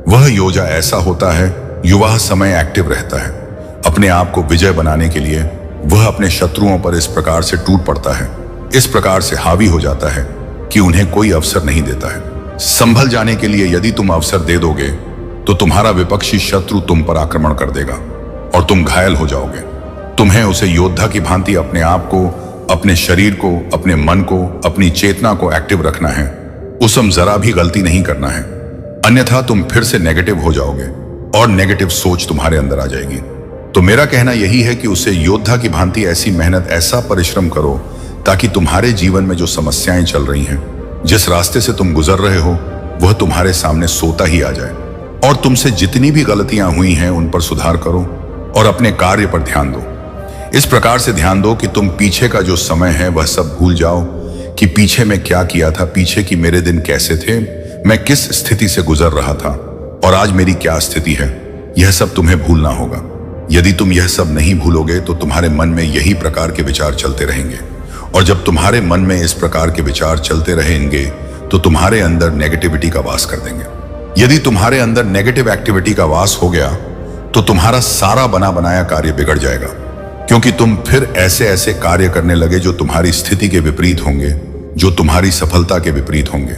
वह योजा ऐसा होता है, युवा समय एक्टिव रहता है। अपने आप को विजय बनाने के लिए वह अपने शत्रुओं पर इस प्रकार से टूट पड़ता है, इस प्रकार से हावी हो जाता है कि उन्हें कोई अवसर नहीं देता है। संभल जाने के लिए यदि तुम अवसर दे दोगे तो तुम्हारा विपक्षी शत्रु तुम पर आक्रमण कर देगा और तुम घायल हो जाओगे। तुम्हें उसे योद्धा की भांति अपने आप को, अपने शरीर को, अपने मन को, अपनी चेतना को एक्टिव रखना है। उस समय जरा भी गलती नहीं करना है, अन्यथा तुम फिर से नेगेटिव हो जाओगे और नेगेटिव सोच तुम्हारे अंदर आ जाएगी। तो मेरा कहना यही है कि उसे योद्धा की भांति ऐसी मेहनत, ऐसा परिश्रम करो ताकि तुम्हारे जीवन में जो समस्याएं चल रही हैं, जिस रास्ते से तुम गुजर रहे हो, वह तुम्हारे सामने सोता ही आ जाए और तुमसे जितनी भी गलतियां हुई हैं उन पर सुधार करो और अपने कार्य पर ध्यान दो। इस प्रकार से ध्यान दो कि तुम पीछे का जो समय है वह सब भूल जाओ कि पीछे मैं क्या किया था, पीछे की मेरे दिन कैसे थे, मैं किस स्थिति से गुजर रहा था और आज मेरी क्या स्थिति है। यह सब तुम्हें भूलना होगा। यदि तुम यह सब नहीं भूलोगे तो तुम्हारे मन में यही प्रकार के विचार चलते रहेंगे और जब तुम्हारे मन में इस प्रकार के विचार चलते रहेंगे तो तुम्हारे अंदर नेगेटिविटी का वास कर देंगे। यदि तुम्हारे अंदर नेगेटिव एक्टिविटी का वास हो गया तो तुम्हारा सारा बना बनाया कार्य बिगड़ जाएगा, क्योंकि तुम फिर ऐसे ऐसे कार्य करने लगे जो तुम्हारी स्थिति के विपरीत होंगे, जो तुम्हारी सफलता के विपरीत होंगे।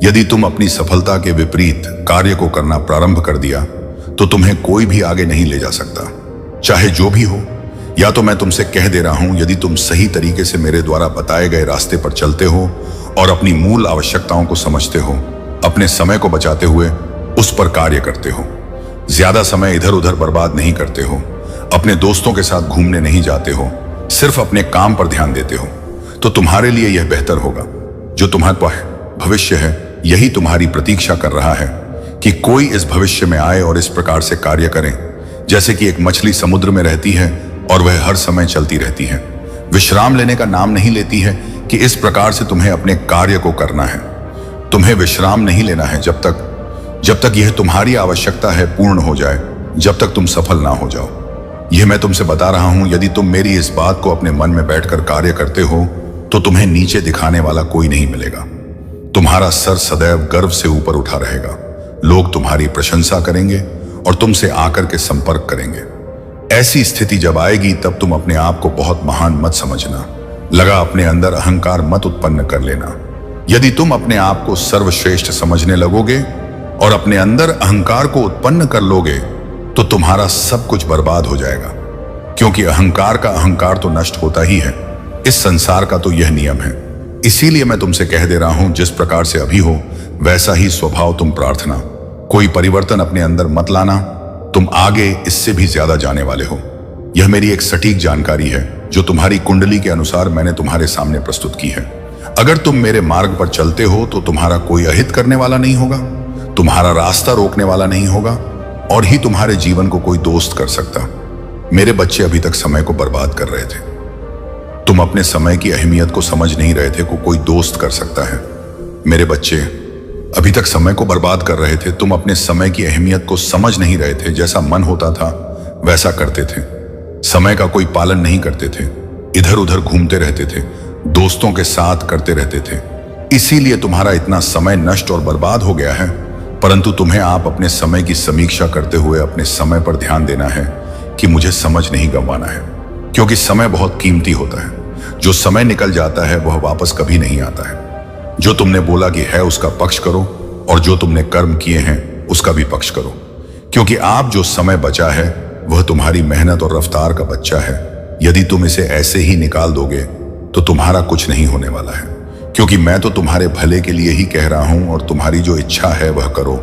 यदि तुम अपनी सफलता के विपरीत कार्य को करना प्रारंभ कर दिया तो तुम्हें कोई भी आगे नहीं ले जा सकता, चाहे जो भी हो। या तो मैं तुमसे कह दे रहा हूं, यदि तुम सही तरीके से मेरे द्वारा बताए गए रास्ते पर चलते हो और अपनी मूल आवश्यकताओं को समझते हो, अपने समय को बचाते हुए उस पर कार्य करते हो, ज्यादा समय इधर उधर बर्बाद नहीं करते हो, अपने दोस्तों के साथ घूमने नहीं जाते हो, सिर्फ अपने काम पर ध्यान देते हो, तो तुम्हारे लिए यह बेहतर होगा। जो तुम्हारा भविष्य है यही तुम्हारी प्रतीक्षा कर रहा है कि कोई इस भविष्य में आए और इस प्रकार से कार्य करें जैसे कि एक मछली समुद्र में रहती है और वह हर समय चलती रहती है, विश्राम लेने का नाम नहीं लेती है कि इस प्रकार से तुम्हें अपने कार्य को करना है। तुम्हें विश्राम नहीं लेना है जब तक यह तुम्हारी आवश्यकता है पूर्ण हो जाए, जब तक तुम सफल ना हो जाओ। यह मैं तुमसे बता रहा हूं, यदि तुम मेरी इस बात को अपने मन में बैठकर कार्य करते हो तो तुम्हें नीचे दिखाने वाला कोई नहीं मिलेगा। तुम्हारा सर सदैव गर्व से ऊपर उठा रहेगा, लोग तुम्हारी प्रशंसा करेंगे और तुमसे आकर के संपर्क करेंगे। ऐसी स्थिति जब आएगी तब तुम अपने आप को बहुत महान मत समझना, लगा अपने अंदर अहंकार मत उत्पन्न कर लेना। यदि तुम अपने आप को सर्वश्रेष्ठ समझने लगोगे और अपने अंदर अहंकार को उत्पन्न कर लोगे तो तुम्हारा सब कुछ बर्बाद हो जाएगा, क्योंकि अहंकार का अहंकार तो नष्ट होता ही है। इस संसार का तो यह नियम है। इसीलिए मैं तुमसे कह दे रहा हूं, जिस प्रकार से अभी हो वैसा ही स्वभाव तुम प्रार्थना, कोई परिवर्तन अपने अंदर मत लाना। तुम आगे इससे भी ज्यादा जाने वाले हो। यह मेरी एक सटीक जानकारी है जो तुम्हारी कुंडली के अनुसार मैंने तुम्हारे सामने प्रस्तुत की है। अगर तुम मेरे मार्ग पर चलते हो तो तुम्हारा कोई अहित करने वाला नहीं होगा, तुम्हारा रास्ता रोकने वाला नहीं होगा और ही तुम्हारे जीवन को कोई दोस्त कर सकता। मेरे बच्चे अभी तक समय को बर्बाद कर रहे थे। तुम अपने समय की अहमियत को समझ नहीं रहे थे को कोई दोस्त कर सकता है। मेरे बच्चे अभी तक समय को बर्बाद कर रहे थे। तुम अपने समय की अहमियत को समझ नहीं रहे थे। जैसा मन होता था वैसा करते थे, समय का कोई पालन नहीं करते थे, इधर उधर घूमते रहते थे, दोस्तों के साथ करते रहते थे। इसीलिए तुम्हारा इतना समय नष्ट और बर्बाद हो गया है। परंतु तुम्हें आप अपने समय की समीक्षा करते हुए अपने समय पर ध्यान देना है कि मुझे समझ नहीं गंवाना है, क्योंकि समय बहुत कीमती होता है। जो समय निकल जाता है वह वापस कभी नहीं आता है। जो तुमने बोला कि है उसका पक्ष करो और जो तुमने कर्म किए हैं उसका भी पक्ष करो, क्योंकि आप जो समय बचा है वह तुम्हारी मेहनत और रफ्तार का बच्चा है। यदि तुम इसे ऐसे ही निकाल दोगे तो तुम्हारा कुछ नहीं होने वाला है, क्योंकि मैं तो तुम्हारे भले के लिए ही कह रहा हूं और तुम्हारी जो इच्छा है वह करो।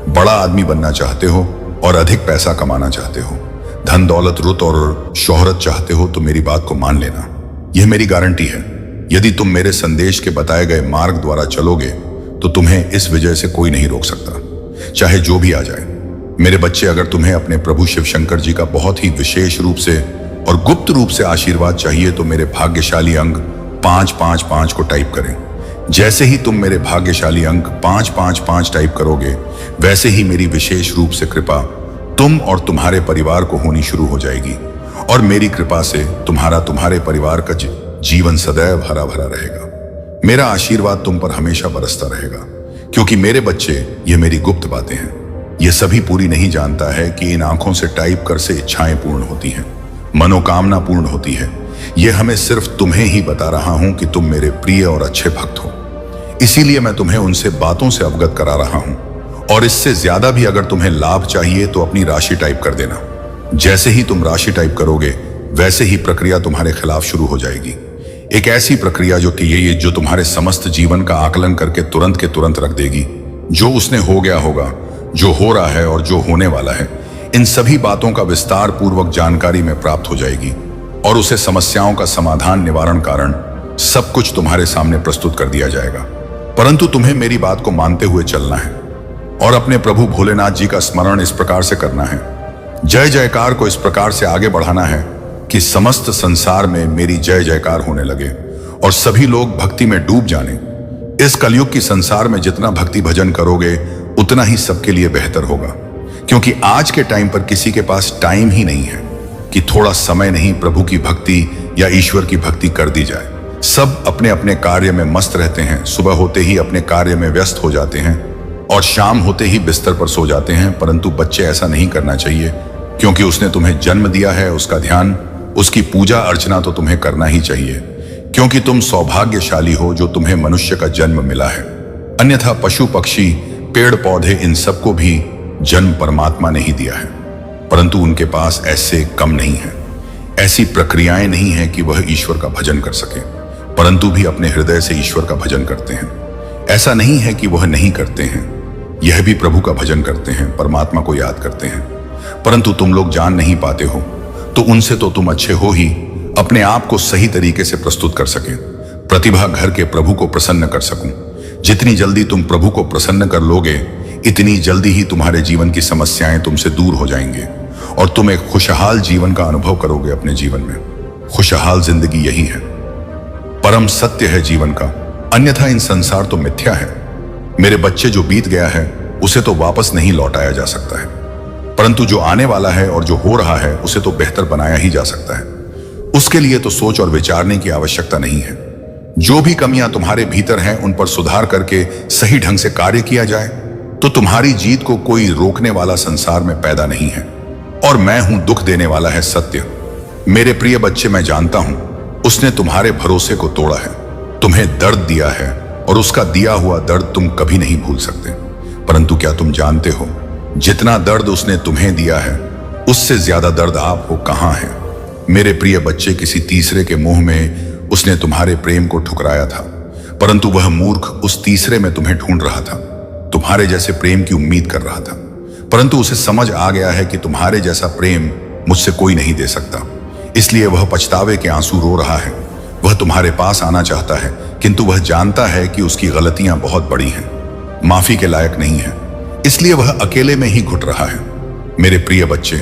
बड़ा आदमी बनना चाहते हो और अधिक पैसा कमाना चाहते हो, धन दौलत रुत और शोहरत चाहते हो तो मेरी बात को मान लेना। यह मेरी गारंटी है। यदि तुम मेरे संदेश के बताए गए मार्ग द्वारा चलोगे तो तुम्हें इस विजय से कोई नहीं रोक सकता, चाहे जो भी आ जाए। मेरे बच्चे, अगर तुम्हें अपने प्रभु शिव शंकर जी का बहुत ही विशेष रूप से और गुप्त रूप से आशीर्वाद चाहिए तो मेरे भाग्यशाली अंक 555 को टाइप करें। जैसे ही तुम मेरे भाग्यशाली अंक 555 टाइप करोगे वैसे ही मेरी विशेष रूप से कृपा तुम और तुम्हारे परिवार को होनी शुरू हो जाएगी और मेरी कृपा से तुम्हारे परिवार का जीवन सदैव हरा भरा रहेगा। मेरा आशीर्वाद तुम पर हमेशा बरसता रहेगा, क्योंकि मेरे बच्चे, ये मेरी गुप्त बातें हैं। ये सभी पूरी नहीं जानता है कि इन आंखों से टाइप कर से इच्छाएं पूर्ण होती हैं, मनोकामना पूर्ण होती है। यह हमें सिर्फ तुम्हें ही बता रहा हूं कि तुम मेरे प्रिय और अच्छे भक्त हो। इसीलिए मैं तुम्हें उनसे बातों से अवगत करा रहा हूं। और इससे ज्यादा भी अगर तुम्हें लाभ चाहिए तो अपनी राशि टाइप कर देना। जैसे ही तुम राशि टाइप करोगे वैसे ही प्रक्रिया तुम्हारे खिलाफ शुरू हो जाएगी। एक ऐसी प्रक्रिया जो तुम्हारे समस्त जीवन का आकलन करके तुरंत के तुरंत रख देगी। जो उसने हो गया होगा, जो हो रहा है और जो होने वाला है, इन सभी बातों का विस्तार पूर्वक जानकारी में प्राप्त हो जाएगी और उसे समस्याओं का समाधान, निवारण, कारण सब कुछ तुम्हारे सामने प्रस्तुत कर दिया जाएगा। परंतु तुम्हें मेरी बात को मानते हुए चलना है और अपने प्रभु भोलेनाथ जी का स्मरण इस प्रकार से करना है, जय जयकार को इस प्रकार से आगे बढ़ाना है कि समस्त संसार में मेरी जय जयकार होने लगे और सभी लोग भक्ति में डूब जाने। इस कलयुग की संसार में जितना भक्ति भजन करोगे उतना ही सबके लिए बेहतर होगा, क्योंकि आज के टाइम पर किसी के पास टाइम ही नहीं है कि थोड़ा समय नहीं प्रभु की भक्ति या ईश्वर की भक्ति कर दी जाए। सब अपने अपने कार्य में मस्त रहते हैं। सुबह होते ही अपने कार्य में व्यस्त हो जाते हैं और शाम होते ही बिस्तर पर सो जाते हैं। परंतु बच्चे, ऐसा नहीं करना चाहिए, क्योंकि उसने तुम्हें जन्म दिया है। उसका ध्यान, उसकी पूजा अर्चना तो तुम्हें करना ही चाहिए, क्योंकि तुम सौभाग्यशाली हो जो तुम्हें मनुष्य का जन्म मिला है। अन्यथा पशु पक्षी पेड़ पौधे इन सबको भी जन्म परमात्मा ने ही दिया है, परंतु उनके पास ऐसे कम नहीं है, ऐसी प्रक्रियाएं नहीं है कि वह ईश्वर का भजन कर सके, परंतु भी अपने हृदय से ईश्वर का भजन करते हैं। ऐसा नहीं है कि वह नहीं करते हैं, यह भी प्रभु का भजन करते हैं, परमात्मा को याद करते हैं, परंतु तुम लोग जान नहीं पाते हो, तो उनसे तो तुम अच्छे हो ही अपने आप को सही तरीके से प्रस्तुत कर सके, प्रतिभा घर के प्रभु को प्रसन्न कर सकूं। जितनी जल्दी तुम प्रभु को प्रसन्न कर लोगे, इतनी जल्दी ही तुम्हारे जीवन की समस्याएं तुमसे दूर हो जाएंगे और तुम एक खुशहाल जीवन का अनुभव करोगे अपने जीवन में। खुशहाल जिंदगी यही है, परम सत्य है जीवन का, अन्यथा इन संसार तो मिथ्या है। मेरे बच्चे, जो बीत गया है उसे तो वापस नहीं लौटाया जा सकता है, परंतु जो आने वाला है और जो हो रहा है उसे तो बेहतर बनाया ही जा सकता है। उसके लिए तो सोच और विचारने की आवश्यकता नहीं है। जो भी कमियां तुम्हारे भीतर हैं उन पर सुधार करके सही ढंग से कार्य किया जाए तो तुम्हारी जीत को कोई रोकने वाला संसार में पैदा नहीं है। और मैं हूं दुख देने वाला है सत्य। मेरे प्रिय बच्चे, मैं जानता हूं उसने तुम्हारे भरोसे को तोड़ा है, तुम्हें दर्द दिया है और उसका दिया हुआ दर्द तुम कभी नहीं भूल सकते। परंतु क्या तुम जानते हो, जितना दर्द उसने तुम्हें दिया है उससे ज्यादा दर्द आप हो कहां है। मेरे प्रिय बच्चे, किसी तीसरे के मुंह में उसने तुम्हारे प्रेम को ठुकराया था, परंतु वह मूर्ख उस तीसरे में तुम्हें ढूंढ रहा था, तुम्हारे जैसे प्रेम की उम्मीद कर रहा था, परंतु उसे समझ आ गया है कि तुम्हारे जैसा प्रेम मुझसे कोई नहीं दे सकता। इसलिए वह पछतावे के आंसू रो रहा है। वह तुम्हारे पास आना चाहता है, किंतु वह जानता है कि उसकी गलतियां बहुत बड़ी हैं, माफी के लायक नहीं है, इसलिए वह अकेले में ही घुट रहा है। मेरे प्रिय बच्चे,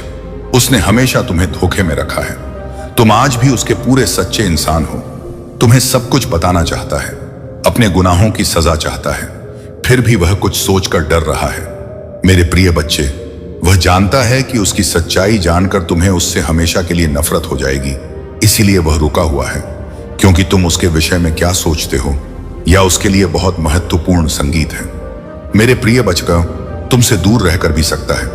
उसने हमेशा तुम्हें धोखे में रखा है। तुम आज भी उसके पूरे सच्चे इंसान हो। तुम्हें सब कुछ बताना चाहता है, अपने गुनाहों की सजा चाहता है, फिर भी वह कुछ सोचकर डर रहा है। मेरे प्रिय बच्चे, वह जानता है कि उसकी सच्चाई जानकर तुम्हें उससे हमेशा के लिए नफरत हो जाएगी, इसीलिए वह रुका हुआ है, क्योंकि तुम उसके विषय में क्या सोचते हो या उसके लिए बहुत महत्वपूर्ण संगीत है। मेरे प्रिय बच्चा, तुमसे दूर रहकर भी सकता है,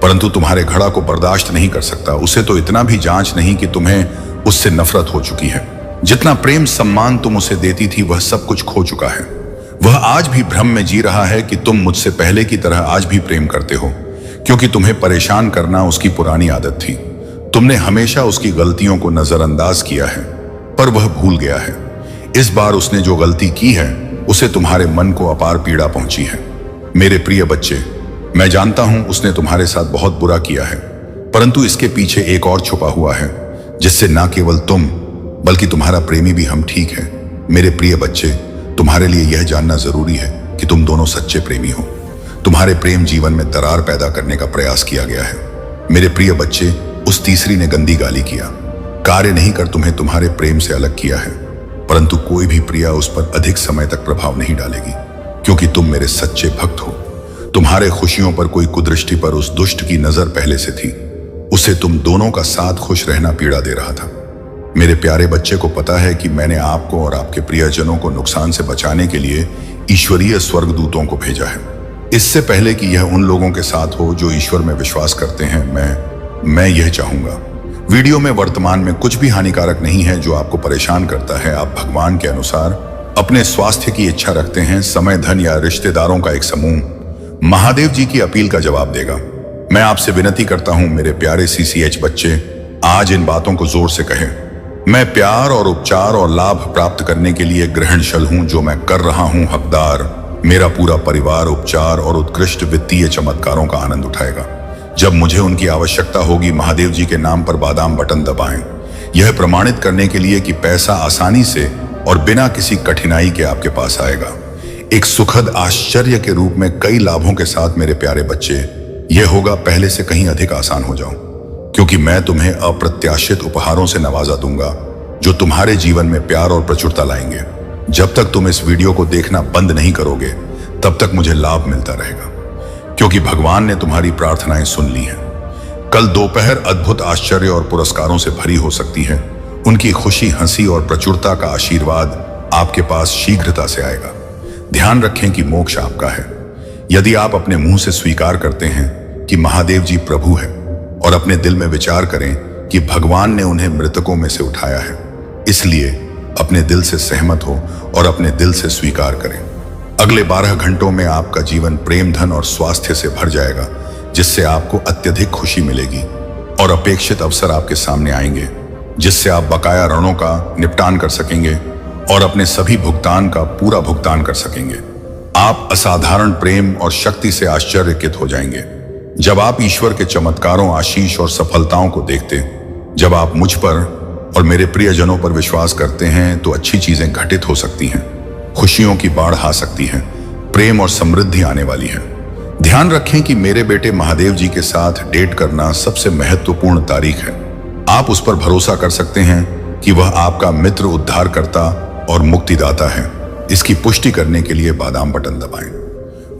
परंतु तुम्हारे घड़ा को बर्दाश्त नहीं कर सकता। उसे तो इतना भी जांच नहीं कि तुम्हें उससे नफरत हो चुकी है। जितना प्रेम सम्मान तुम उसे देती थी वह सब कुछ खो चुका है। वह आज भी भ्रम में जी रहा है कि तुम मुझसे पहले की तरह आज भी प्रेम करते हो, क्योंकि तुम्हें परेशान करना उसकी पुरानी आदत थी। तुमने हमेशा उसकी गलतियों को नजरअंदाज किया है, पर वह भूल गया है। इस बार उसने जो गलती की है उसे तुम्हारे मन को अपार पीड़ा पहुंची है। मेरे प्रिय बच्चे, मैं जानता हूं उसने तुम्हारे साथ बहुत बुरा किया है, परंतु इसके पीछे एक और छुपा हुआ है, जिससे ना केवल तुम बल्कि तुम्हारा प्रेमी भी हम ठीक है। मेरे प्रिय बच्चे, तुम्हारे लिए यह जानना जरूरी है कि तुम दोनों सच्चे प्रेमी हो। तुम्हारे प्रेम जीवन में दरार पैदा करने का प्रयास किया गया है। मेरे प्रिय बच्चे, उस तीसरी ने गंदी गाली किया, कार्य नहीं कर तुम्हें तुम्हारे प्रेम से अलग किया है, परंतु कोई भी प्रिया उस पर अधिक समय तक प्रभाव नहीं डालेगी, क्योंकि तुम मेरे सच्चे भक्त हो। तुम्हारे खुशियों पर कोई कुदृष्टि पर उस दुष्ट की नजर पहले से थी। उसे तुम दोनों का साथ खुश रहना पीड़ा दे रहा था। मेरे प्यारे बच्चे को पता है कि मैंने आपको और आपके प्रियजनों को नुकसान से बचाने के लिए ईश्वरीय स्वर्गदूतों को भेजा है, इससे पहले कि यह उन लोगों के साथ हो जो ईश्वर में विश्वास करते हैं। मैं यह चाहूंगा, वीडियो में वर्तमान में कुछ भी हानिकारक नहीं है जो आपको परेशान करता है। आप भगवान के अनुसार अपने स्वास्थ्य की इच्छा रखते हैं। समय, धन या रिश्तेदारों का एक समूह महादेव जी की अपील का जवाब देगा। मैं आपसे विनती करता हूं मेरे प्यारे CCH बच्चे, आज इन बातों को जोर से कहें। मैं प्यार और उपचार और लाभ प्राप्त करने के लिए ग्रहणशील हूं। जो मैं कर रहा हूं हकदार, मेरा पूरा परिवार उपचार और उत्कृष्ट वित्तीय चमत्कारों का आनंद उठाएगा। जब मुझे उनकी आवश्यकता होगी, महादेव जी के नाम पर बादाम बटन दबाएं, यह प्रमाणित करने के लिए कि पैसा आसानी से और बिना किसी कठिनाई के आपके पास आएगा, एक सुखद आश्चर्य के रूप में कई लाभों के साथ। मेरे प्यारे बच्चे, यह होगा पहले से कहीं अधिक आसान हो जाऊं, क्योंकि मैं तुम्हें अप्रत्याशित उपहारों से नवाजा दूंगा जो तुम्हारे जीवन में प्यार और प्रचुरता लाएंगे। जब तक तुम इस वीडियो को देखना बंद नहीं करोगे, तब तक मुझे लाभ मिलता रहेगा, क्योंकि भगवान ने तुम्हारी प्रार्थनाएं सुन ली हैं। कल दोपहर अद्भुत आश्चर्य और पुरस्कारों से भरी हो सकती है। उनकी खुशी, हंसी और प्रचुरता का आशीर्वाद आपके पास शीघ्रता से आएगा। ध्यान रखें कि मोक्ष आपका है, यदि आप अपने मुंह से स्वीकार करते हैं कि महादेव जी प्रभु है और अपने दिल में विचार करें कि भगवान ने उन्हें मृतकों में से उठाया है। इसलिए अपने दिल से सहमत हो और अपने दिल से स्वीकार करें। अगले 12 घंटों में आपका जीवन प्रेम, धन और स्वास्थ्य से भर जाएगा, जिससे आपको अत्यधिक खुशी मिलेगी और अपेक्षित अवसर आपके सामने आएंगे, जिससे आप बकाया ऋणों का निपटान कर सकेंगे और अपने सभी भुगतान का पूरा भुगतान कर सकेंगे। आप असाधारण प्रेम और शक्ति से आश्चर्यचकित हो जाएंगे जब आप ईश्वर के चमत्कारों, आशीष और सफलताओं को देखते। जब आप मुझ पर और मेरे प्रियजनों पर विश्वास करते हैं तो अच्छी चीजें घटित हो सकती हैं, खुशियों की बाढ़ आ सकती है, प्रेम और समृद्धि आने वाली है। ध्यान रखें कि मेरे बेटे महादेव जी के साथ डेट करना सबसे महत्वपूर्ण तारीख है। आप उस पर भरोसा कर सकते हैं कि वह आपका मित्र, उद्धारकर्ता और मुक्तिदाता है। इसकी पुष्टि करने के लिए बादाम बटन दबाएं।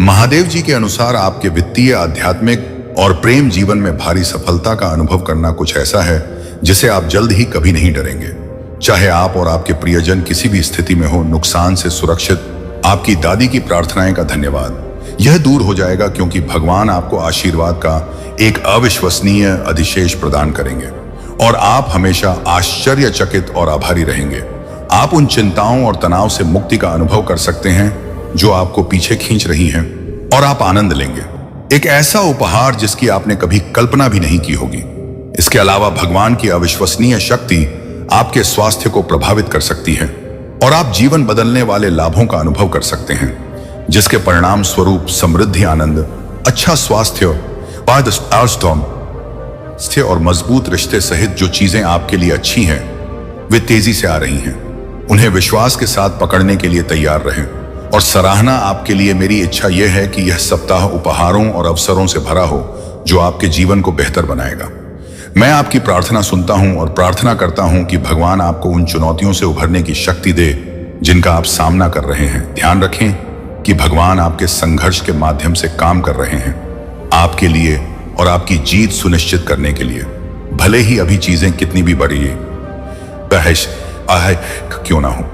महादेव जी के अनुसार आपके वित्तीय, आध्यात्मिक और प्रेम जीवन में भारी सफलता का अनुभव करना कुछ ऐसा है जिसे आप जल्द ही कभी नहीं डरेंगे। चाहे आप और आपके प्रियजन किसी भी स्थिति में हो, नुकसान से सुरक्षित आपकी दादी की प्रार्थनाएं का धन्यवाद यह दूर हो जाएगा, क्योंकि भगवान आपको आशीर्वाद का एक अविश्वसनीय अधिशेष प्रदान करेंगे और आप हमेशा आश्चर्यचकित और आभारी रहेंगे। आप उन चिंताओं और तनाव से मुक्ति का अनुभव कर सकते हैं जो आपको पीछे खींच रही हैं और आप आनंद लेंगे। एक ऐसा उपहार जिसकी आपने कभी कल्पना भी नहीं की होगी। इसके अलावा भगवान की अविश्वसनीय शक्ति आपके स्वास्थ्य को प्रभावित कर सकती है और आप जीवन बदलने वाले लाभों का अनुभव कर सकते हैं, जिसके परिणाम स्वरूप समृद्धि, आनंद, अच्छा स्वास्थ्य और मजबूत रिश्ते सहित जो चीजें आपके लिए अच्छी हैं वे तेजी से आ रही हैं। उन्हें विश्वास के साथ पकड़ने के लिए तैयार रहें और सराहना आपके लिए मेरी इच्छा यह है कि यह सप्ताह उपहारों और अवसरों से भरा हो जो आपके जीवन को बेहतर बनाएगा। मैं आपकी प्रार्थना सुनता हूं और प्रार्थना करता हूं कि भगवान आपको उन चुनौतियों से उभरने की शक्ति दे जिनका आप सामना कर रहे हैं। ध्यान रखें कि भगवान आपके संघर्ष के माध्यम से काम कर रहे हैं, आपके लिए और आपकी जीत सुनिश्चित करने के लिए, भले ही अभी चीजें कितनी भी बड़ी क्यों ना हो।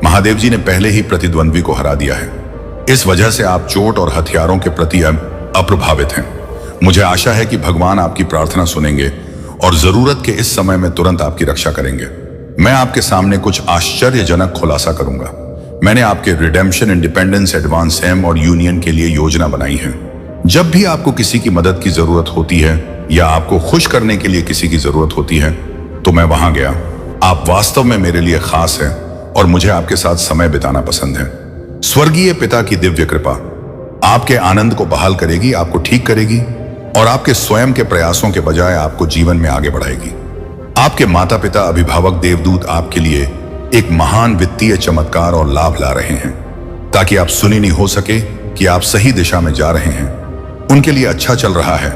महादेव जी ने पहले ही प्रतिद्वंद्वी को हरा दिया है। इस वजह से आप चोट और हथियारों के प्रति अप्रभावित हैं। मुझे आशा है कि भगवान आपकी प्रार्थना सुनेंगे और जरूरत के इस समय में तुरंत आपकी रक्षा करेंगे। मैं आपके सामने कुछ आश्चर्यजनक खुलासा करूंगा। मैंने आपके रिडेम्पशन, इंडिपेंडेंस, एडवांस एम और यूनियन के लिए योजना बनाई है। जब भी आपको किसी की मदद की जरूरत होती है या आपको खुश करने के लिए किसी की जरूरत होती है तो मैं वहां गया। आप वास्तव में मेरे लिए खास हैं और मुझे आपके साथ समय बिताना पसंद है। स्वर्गीय पिता की दिव्य कृपा आपके आनंद को बहाल करेगी, आपको ठीक करेगी और आपके स्वयं के प्रयासों के बजाय आपको जीवन में आगे बढ़ाएगी। आपके माता पिता, अभिभावक, देवदूत आपके लिए एक महान वित्तीय चमत्कार और लाभ ला रहे हैं ताकि आप सुनी नहीं हो सके कि आप सही दिशा में जा रहे हैं। उनके लिए अच्छा चल रहा है,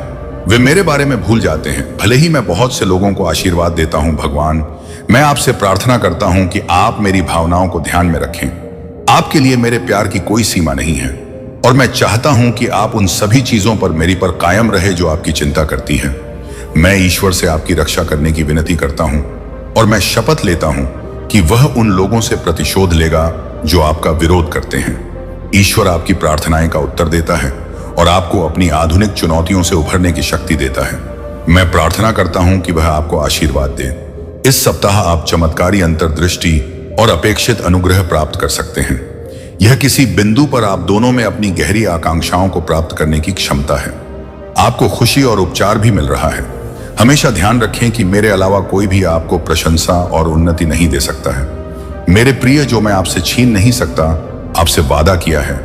वे मेरे बारे में भूल जाते हैं। भले ही मैं बहुत से लोगों को आशीर्वाद देता हूं, भगवान मैं आपसे प्रार्थना करता हूं कि आप मेरी भावनाओं को ध्यान में रखें। आपके लिए मेरे प्यार की कोई सीमा नहीं है और मैं चाहता हूं कि आप उन सभी चीजों पर मेरी पर कायम रहे जो आपकी चिंता करती है। मैं ईश्वर से आपकी रक्षा करने की विनती करता हूं और मैं शपथ लेता हूं कि वह उन लोगों से प्रतिशोध लेगा जो आपका विरोध करते हैं। ईश्वर आपकी प्रार्थनाएं का उत्तर देता है और आपको अपनी आधुनिक चुनौतियों से उभरने की शक्ति देता है। मैं प्रार्थना करता हूं कि वह आपको आशीर्वाद दे। इस सप्ताह आप चमत्कारी अंतर्दृष्टि और अपेक्षित अनुग्रह प्राप्त कर सकते हैं। यह किसी बिंदु पर आप दोनों में अपनी गहरी आकांक्षाओं को प्राप्त करने की क्षमता है। आपको खुशी और उपचार भी मिल रहा है। हमेशा ध्यान रखें कि मेरे अलावा कोई भी आपको प्रशंसा और उन्नति नहीं दे सकता है। मेरे प्रिय, जो मैं आपसे छीन नहीं सकता, आपसे वादा किया है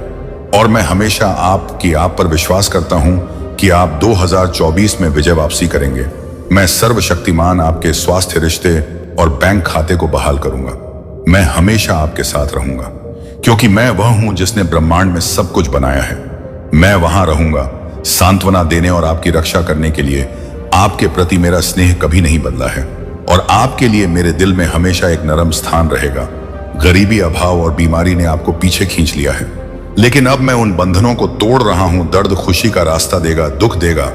और मैं हमेशा आप पर विश्वास करता हूं कि आप 2024 में विजय वापसी करेंगे। मैं सर्वशक्तिमान आपके स्वास्थ्य, रिश्ते और बैंक खाते को बहाल करूंगा। मैं हमेशा आपके साथ रहूंगा क्योंकि मैं वह हूं जिसने ब्रह्मांड में सब कुछ बनाया है। मैं वहां रहूंगा सांत्वना देने और आपकी रक्षा करने के लिए। आपके प्रति मेरा स्नेह कभी नहीं बदला है और आपके लिए मेरे दिल में हमेशा एक नरम स्थान रहेगा। गरीबी, अभाव और बीमारी ने आपको पीछे खींच लिया है, लेकिन अब मैं उन बंधनों को तोड़ रहा हूं। दर्द खुशी का रास्ता देगा, दुख देगा,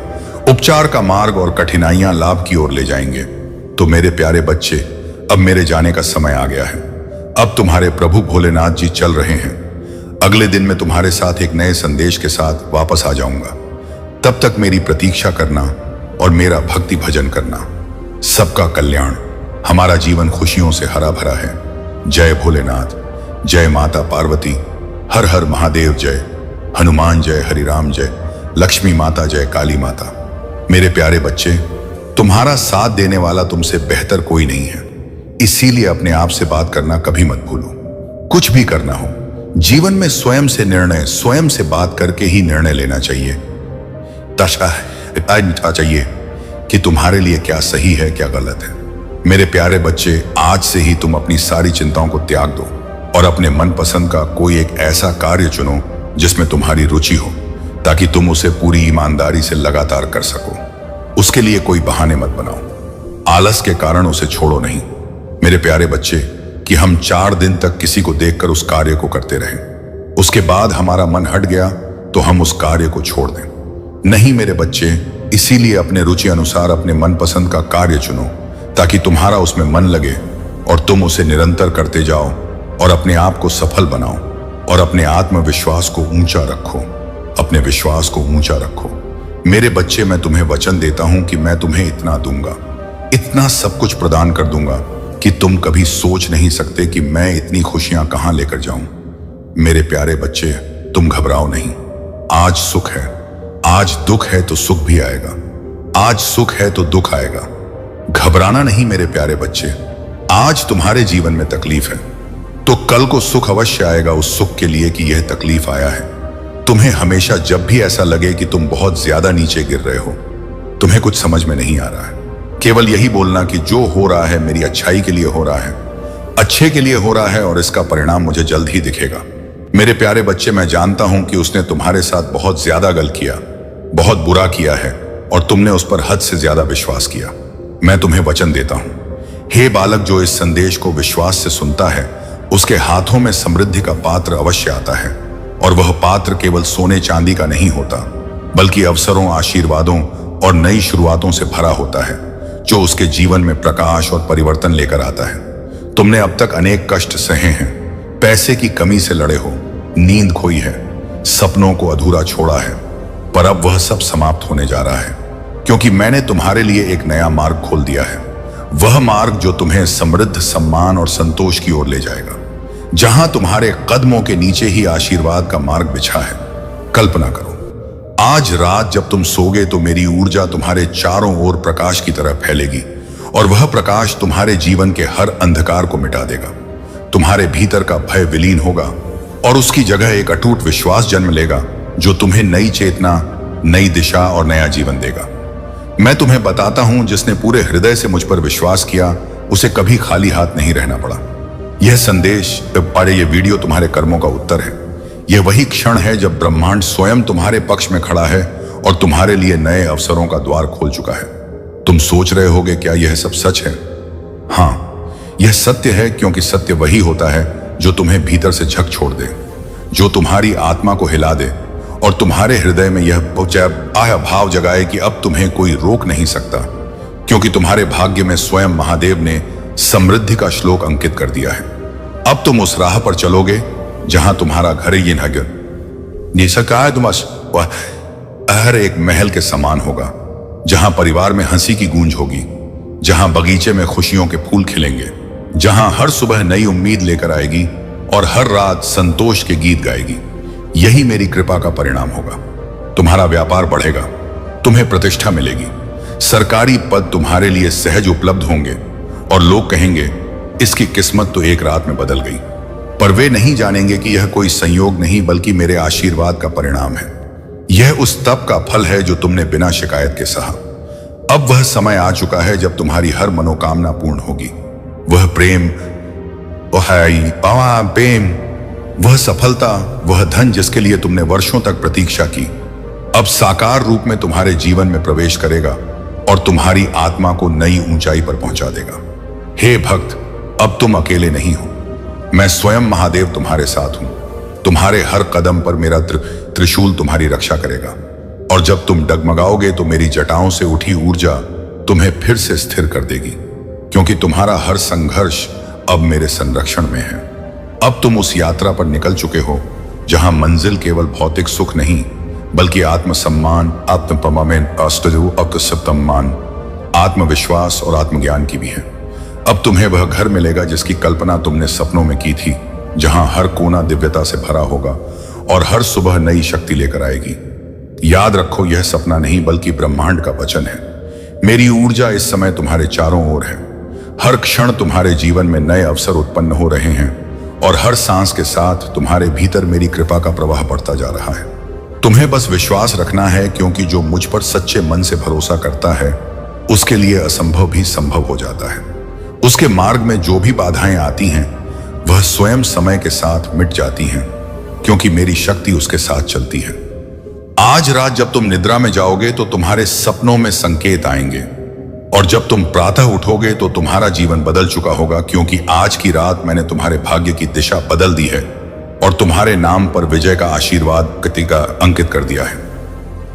उपचार का मार्ग और कठिनाइयां लाभ की ओर ले जाएंगे। तो मेरे प्यारे बच्चे, अब मेरे जाने का समय आ गया है। अब तुम्हारे प्रभु भोलेनाथ जी चल रहे हैं। अगले दिन मैं तुम्हारे साथ एक नए संदेश के साथ वापस आ जाऊंगा। तब तक मेरी प्रतीक्षा करना और मेरा भक्ति भजन करना। सबका कल्याण, हमारा जीवन खुशियों से हरा भरा है। जय भोलेनाथ, जय माता पार्वती, हर हर महादेव जय, हनुमान जय, हरिराम जय, लक्ष्मी माता जय, काली माता। मेरे प्यारे बच्चे, तुम्हारा साथ देने वाला तुमसे बेहतर कोई नहीं है, इसीलिए अपने आप से बात करना कभी मत भूलो। कुछ भी करना हो जीवन में स्वयं से निर्णय, स्वयं से बात करके ही निर्णय लेना चाहिए। चाहिए कि तुम्हारे लिए क्या सही है, क्या गलत है। मेरे प्यारे बच्चे, आज से ही तुम अपनी सारी चिंताओं को त्याग दो और अपने मनपसंद का कोई एक ऐसा कार्य चुनो जिसमें तुम्हारी रुचि हो, ताकि तुम उसे पूरी ईमानदारी से लगातार कर सको। उसके लिए कोई बहाने मत बनाओ, आलस के कारण उसे छोड़ो नहीं। मेरे प्यारे बच्चे, कि हम 4 दिन तक किसी को देखकर उस कार्य को करते रहें, उसके बाद हमारा मन हट गया तो हम उस कार्य को छोड़ दें। नहीं मेरे बच्चे, इसीलिए अपने रुचि अनुसार अपने मनपसंद का कार्य चुनो, ताकि तुम्हारा उसमें मन लगे और तुम उसे निरंतर करते जाओ और अपने आप को सफल बनाओ और अपने आत्मविश्वास को ऊंचा रखो। अपने विश्वास को ऊंचा रखो। मेरे बच्चे, मैं तुम्हें वचन देता हूं कि मैं तुम्हें इतना दूंगा, इतना सब कुछ प्रदान कर दूंगा कि तुम कभी सोच नहीं सकते कि मैं इतनी खुशियां कहां लेकर जाऊं। मेरे प्यारे बच्चे, तुम घबराओ नहीं। आज सुख है, आज दुख है तो सुख भी आएगा, आज सुख है तो दुख आएगा। घबराना नहीं मेरे प्यारे बच्चे। आज तुम्हारे जीवन में तकलीफ है तो कल को सुख अवश्य आएगा, उस सुख के लिए कि यह तकलीफ आया है। तुम्हें हमेशा जब भी ऐसा लगे कि तुम बहुत ज्यादा नीचे गिर रहे हो, तुम्हें कुछ समझ में नहीं आ रहा है, केवल यही बोलना कि जो हो रहा है मेरी अच्छाई के लिए हो रहा है, अच्छे के लिए हो रहा है और इसका परिणाम मुझे जल्द ही दिखेगा। मेरे प्यारे बच्चे, मैं जानता हूं कि उसने तुम्हारे साथ बहुत ज्यादा गलत किया, बहुत बुरा किया है और तुमने उस पर हद से ज्यादा विश्वास किया। मैं तुम्हें वचन देता हूं, हे बालक, जो इस संदेश को विश्वास से सुनता है उसके हाथों में समृद्धि का पात्र अवश्य आता है, और वह पात्र केवल सोने चांदी का नहीं होता, बल्कि अवसरों, आशीर्वादों और नई शुरुआतों से भरा होता है, जो उसके जीवन में प्रकाश और परिवर्तन लेकर आता है। तुमने अब तक अनेक कष्ट सहे हैं, पैसे की कमी से लड़े हो, नींद खोई है, सपनों को अधूरा छोड़ा है, पर अब वह सब समाप्त होने जा रहा है, क्योंकि मैंने तुम्हारे लिए एक नया मार्ग खोल दिया है। वह मार्ग जो तुम्हें समृद्ध, सम्मान और संतोष की ओर ले जाएगा, जहां तुम्हारे कदमों के नीचे ही आशीर्वाद का मार्ग बिछा है। कल्पना करो, आज रात जब तुम सोगे तो मेरी ऊर्जा तुम्हारे चारों ओर प्रकाश की तरह फैलेगी और वह प्रकाश तुम्हारे जीवन के हर अंधकार को मिटा देगा। तुम्हारे भीतर का भय विलीन होगा और उसकी जगह एक अटूट विश्वास जन्म लेगा, जो तुम्हें नई चेतना, नई दिशा और नया जीवन देगा। मैं तुम्हें बताता हूं, जिसने पूरे हृदय से मुझ पर विश्वास किया उसे कभी खाली हाथ नहीं रहना पड़ा। यह संदेश, ये वीडियो तुम्हारे कर्मों का उत्तर है। यह वही क्षण है जब ब्रह्मांड स्वयं तुम्हारे पक्ष में खड़ा है और तुम्हारे लिए नए अवसरों का द्वार खोल चुका है। तुम सोच रहे होगे, क्या यह सब सच है? हाँ, यह सत्य है, क्योंकि सत्य वही होता है जो तुम्हें भीतर से झक छोड़ दे, जो तुम्हारी आत्मा को हिला दे और तुम्हारे हृदय में यह भाव जगाए कि अब तुम्हें कोई रोक नहीं सकता, क्योंकि तुम्हारे भाग्य में स्वयं महादेव ने समृद्धि का श्लोक अंकित कर दिया है। अब तुम उस राह पर चलोगे जहां तुम्हारा घर ये कहा है तुम हर एक महल के समान होगा, जहां परिवार में हंसी की गूंज होगी, जहां बगीचे में खुशियों के फूल खिलेंगे, जहां हर सुबह नई उम्मीद लेकर आएगी और हर रात संतोष के गीत गाएगी। यही मेरी कृपा का परिणाम होगा। तुम्हारा व्यापार बढ़ेगा, तुम्हें प्रतिष्ठा मिलेगी, सरकारी पद तुम्हारे लिए सहज उपलब्ध होंगे और लोग कहेंगे, इसकी किस्मत तो एक रात में बदल गई। पर वे नहीं जानेंगे कि यह कोई संयोग नहीं, बल्कि मेरे आशीर्वाद का परिणाम है। यह उस तप का फल है जो तुमने बिना शिकायत के सहा। अब वह समय आ चुका है जब तुम्हारी हर मनोकामना पूर्ण होगी। वह प्रेम, वह सफलता, वह धन जिसके लिए तुमने वर्षों तक प्रतीक्षा की, अब साकार रूप में तुम्हारे जीवन में प्रवेश करेगा और तुम्हारी आत्मा को नई ऊंचाई पर पहुंचा देगा। हे भक्त, अब तुम अकेले नहीं हो। मैं स्वयं महादेव तुम्हारे साथ हूं। तुम्हारे हर कदम पर मेरा त्रिशूल तुम्हारी रक्षा करेगा, और जब तुम डगमगाओगे तो मेरी जटाओं से उठी ऊर्जा तुम्हें फिर से स्थिर कर देगी, क्योंकि तुम्हारा हर संघर्ष अब मेरे संरक्षण में है। अब तुम उस यात्रा पर निकल चुके हो जहां मंजिल केवल भौतिक सुख नहीं, बल्कि आत्मसम्मान, आत्मप्रमाण, आत्मविश्वास और आत्मज्ञान की भी है। अब तुम्हें वह घर मिलेगा जिसकी कल्पना तुमने सपनों में की थी, जहां हर कोना दिव्यता से भरा होगा और हर सुबह नई शक्ति लेकर आएगी। याद रखो, यह सपना नहीं बल्कि ब्रह्मांड का वचन है। मेरी ऊर्जा इस समय तुम्हारे चारों ओर है। हर क्षण तुम्हारे जीवन में नए अवसर उत्पन्न हो रहे हैं और हर सांस के साथ तुम्हारे भीतर मेरी कृपा का प्रवाह बढ़ता जा रहा है। तुम्हें बस विश्वास रखना है, क्योंकि जो मुझ पर सच्चे मन से भरोसा करता है उसके लिए असंभव भी संभव हो जाता है। उसके मार्ग में जो भी बाधाएं आती हैं वह स्वयं समय के साथ मिट जाती हैं, क्योंकि मेरी शक्ति उसके साथ चलती है। आज रात जब तुम निद्रा में जाओगे तो तुम्हारे सपनों में संकेत आएंगे, और जब तुम प्रातः उठोगे तो तुम्हारा जीवन बदल चुका होगा, क्योंकि आज की रात मैंने तुम्हारे भाग्य की दिशा बदल दी है और तुम्हारे नाम पर विजय का आशीर्वाद प्रतीका अंकित कर दिया है।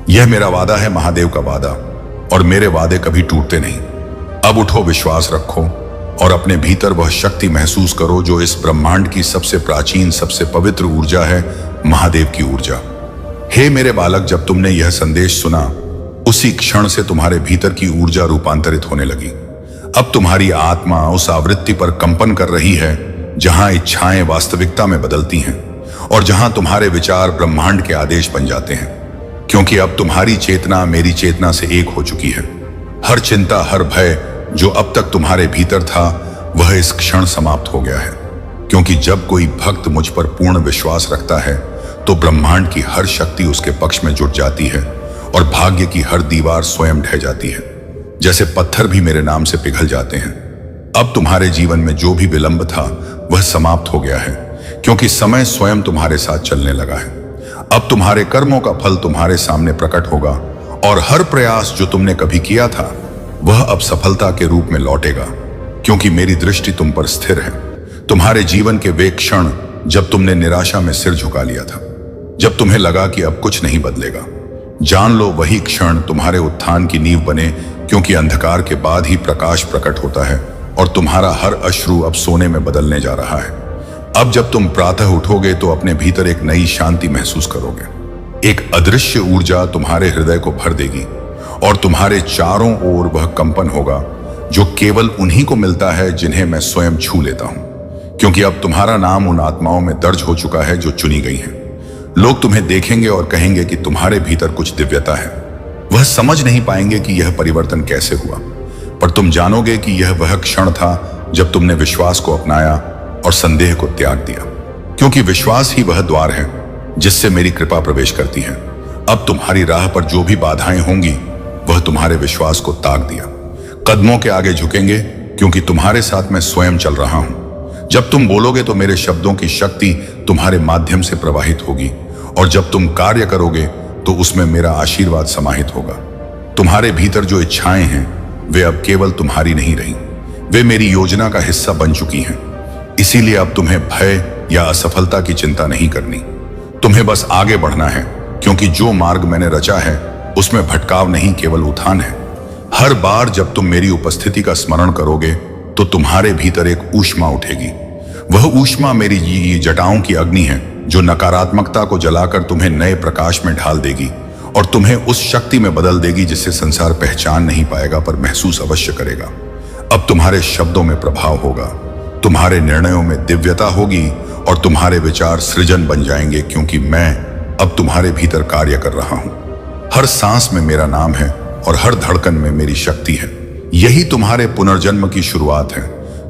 यह मेरा वादा है, महादेव का वादा, और मेरे वादे कभी टूटते नहीं। अब उठो, विश्वास रखो और अपने भीतर वह शक्ति महसूस करो जो इस ब्रह्मांड की सबसे प्राचीन, सबसे पवित्र ऊर्जा है, महादेव की ऊर्जा। हे मेरे बालक, जब तुमने यह संदेश सुना उसी क्षण से तुम्हारे भीतर की ऊर्जा रूपांतरित होने लगी। अब तुम्हारी आत्मा उस आवृत्ति पर कंपन कर रही है जहां इच्छाएं वास्तविकता में बदलती हैं और जहां तुम्हारे विचार ब्रह्मांड के आदेश बन जाते हैं, क्योंकि अब तुम्हारी चेतना मेरी चेतना से एक हो चुकी है। हर चिंता, हर भय जो अब तक तुम्हारे भीतर था वह इस क्षण समाप्त हो गया है, क्योंकि जब कोई भक्त मुझ पर पूर्ण विश्वास रखता है तो ब्रह्मांड की हर शक्ति उसके पक्ष में जुट जाती है और भाग्य की हर दीवार स्वयं ढह जाती है। जैसे पत्थर भी मेरे नाम से पिघल जाते हैं। अब तुम्हारे जीवन में जो भी विलंब था वह समाप्त हो गया है, क्योंकि समय स्वयं तुम्हारे साथ चलने लगा है। अब तुम्हारे कर्मों का फल तुम्हारे सामने प्रकट होगा और हर प्रयास जो तुमने कभी किया था वह अब सफलता के रूप में लौटेगा, क्योंकि मेरी दृष्टि तुम पर स्थिर है। तुम्हारे जीवन के वे क्षण जब तुमने निराशा में सिर झुका लिया था, जब तुम्हें लगा कि अब कुछ नहीं बदलेगा, जान लो वही क्षण तुम्हारे उत्थान की नींव बने, क्योंकि अंधकार के बाद ही प्रकाश प्रकट होता है और तुम्हारा हर अश्रु अब सोने में बदलने जा रहा है। अब जब तुम प्रातः उठोगे तो अपने भीतर एक नई शांति महसूस करोगे। एक अदृश्य ऊर्जा तुम्हारे हृदय को भर देगी और तुम्हारे चारों ओर वह कंपन होगा जो केवल उन्हीं को मिलता है जिन्हें मैं स्वयं छू लेता हूं, क्योंकि अब तुम्हारा नाम उन आत्माओं में दर्ज हो चुका है जो चुनी गई हैं। लोग तुम्हें देखेंगे और कहेंगे कि तुम्हारे भीतर कुछ दिव्यता है। वह समझ नहीं पाएंगे कि यह परिवर्तन कैसे हुआ, पर तुम जानोगे कि यह वह क्षण था जब तुमने विश्वास को अपनाया और संदेह को त्याग दिया, क्योंकि विश्वास ही वह द्वार है जिससे मेरी कृपा प्रवेश करती है। अब तुम्हारी राह पर जो भी बाधाएं होंगी वह तुम्हारे विश्वास को ताक दिया। कदमों के आगे झुकेंगे, क्योंकि तुम्हारे साथ मैं स्वयं चल रहा हूं। जब तुम बोलोगे तो मेरे शब्दों की शक्ति तुम्हारे माध्यम से प्रवाहित होगी, और जब तुम कार्य करोगे तो उसमें मेरा आशीर्वाद समाहित होगा। तुम्हारे भीतर जो इच्छाएं हैं वे अब केवल तुम्हारी नहीं रही, वे मेरी योजना का हिस्सा बन चुकी हैं। इसीलिए अब तुम्हें भय या असफलता की चिंता नहीं करनी। तुम्हें बस आगे बढ़ना है, क्योंकि जो मार्ग मैंने रचा है उसमें भटकाव नहीं, केवल उठान है। हर बार जब तुम मेरी उपस्थिति का स्मरण करोगे तो तुम्हारे भीतर एक ऊष्मा उठेगी। वह ऊष्मा मेरी जटाओं की अग्नि है जो नकारात्मकता को जलाकर तुम्हें नए प्रकाश में ढाल देगी और तुम्हें उस शक्ति में बदल देगी जिसे संसार पहचान नहीं पाएगा, पर महसूस अवश्य करेगा। अब तुम्हारे शब्दों में प्रभाव होगा, तुम्हारे निर्णयों में दिव्यता होगी और तुम्हारे विचार सृजन बन जाएंगे, क्योंकि मैं अब तुम्हारे भीतर कार्य कर रहा हूं। हर सांस में मेरा नाम है और हर धड़कन में मेरी शक्ति है। यही तुम्हारे पुनर्जन्म की शुरुआत है।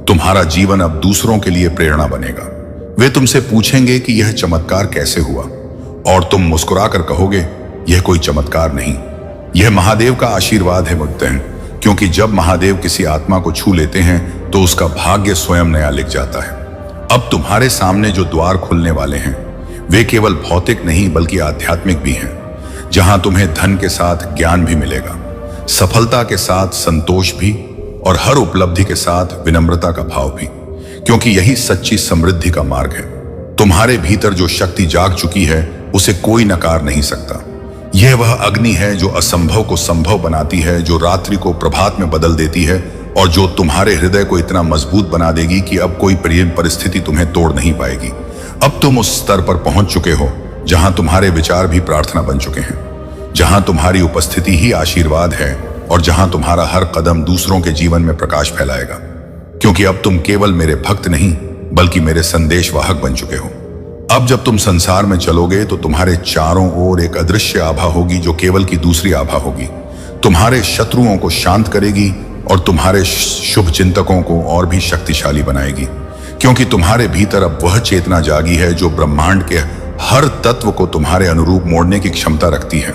तुम्हारा जीवन अब दूसरों के लिए प्रेरणा बनेगा। वे तुमसे पूछेंगे कि यह चमत्कार कैसे हुआ, और तुम मुस्कुराकर कहोगे, यह कोई चमत्कार नहीं, यह महादेव का आशीर्वाद है मुक्तन। क्योंकि जब महादेव किसी आत्मा को छू लेते हैं तो उसका भाग्य स्वयं नया लिख जाता है। अब तुम्हारे सामने जो द्वार खुलने वाले हैं वे केवल भौतिक नहीं बल्कि आध्यात्मिक भी हैं, जहां तुम्हें धन के साथ ज्ञान भी मिलेगा, सफलता के साथ संतोष भी, और हर उपलब्धि के साथ विनम्रता का भाव भी, क्योंकि यही सच्ची समृद्धि का मार्ग है। तुम्हारे भीतर जो शक्ति जाग चुकी है उसे कोई नकार नहीं सकता। यह वह अग्नि है जो असंभव को संभव बनाती है, जो रात्रि को प्रभात में बदल देती है और जो तुम्हारे हृदय को इतना मजबूत बना देगी कि अब कोई परिस्थिति तुम्हें तोड़ नहीं पाएगी। अब तुम उस स्तर पर पहुंच चुके हो जहां तुम्हारे विचार भी प्रार्थना बन चुके हैं, जहां तुम्हारी उपस्थिति ही आशीर्वाद है और जहां तुम्हारा हर कदम दूसरों के जीवन में प्रकाश फैलाएगा। क्योंकि अब तुम केवल मेरे भक्त नहीं बल्कि मेरे संदेशवाहक बन चुके हो। अब जब तुम संसार में चलोगे तो तुम्हारे चारों ओर एक अदृश्य आभा होगी जो केवल की दूसरी आभा होगी। तुम्हारे शत्रुओं को शांत करेगी और तुम्हारे शुभ चिंतकों को और भी शक्तिशाली बनाएगी, क्योंकि तुम्हारे भीतर अब वह चेतना जागी है जो ब्रह्मांड के हर तत्व को तुम्हारे अनुरूप मोड़ने की क्षमता रखती है।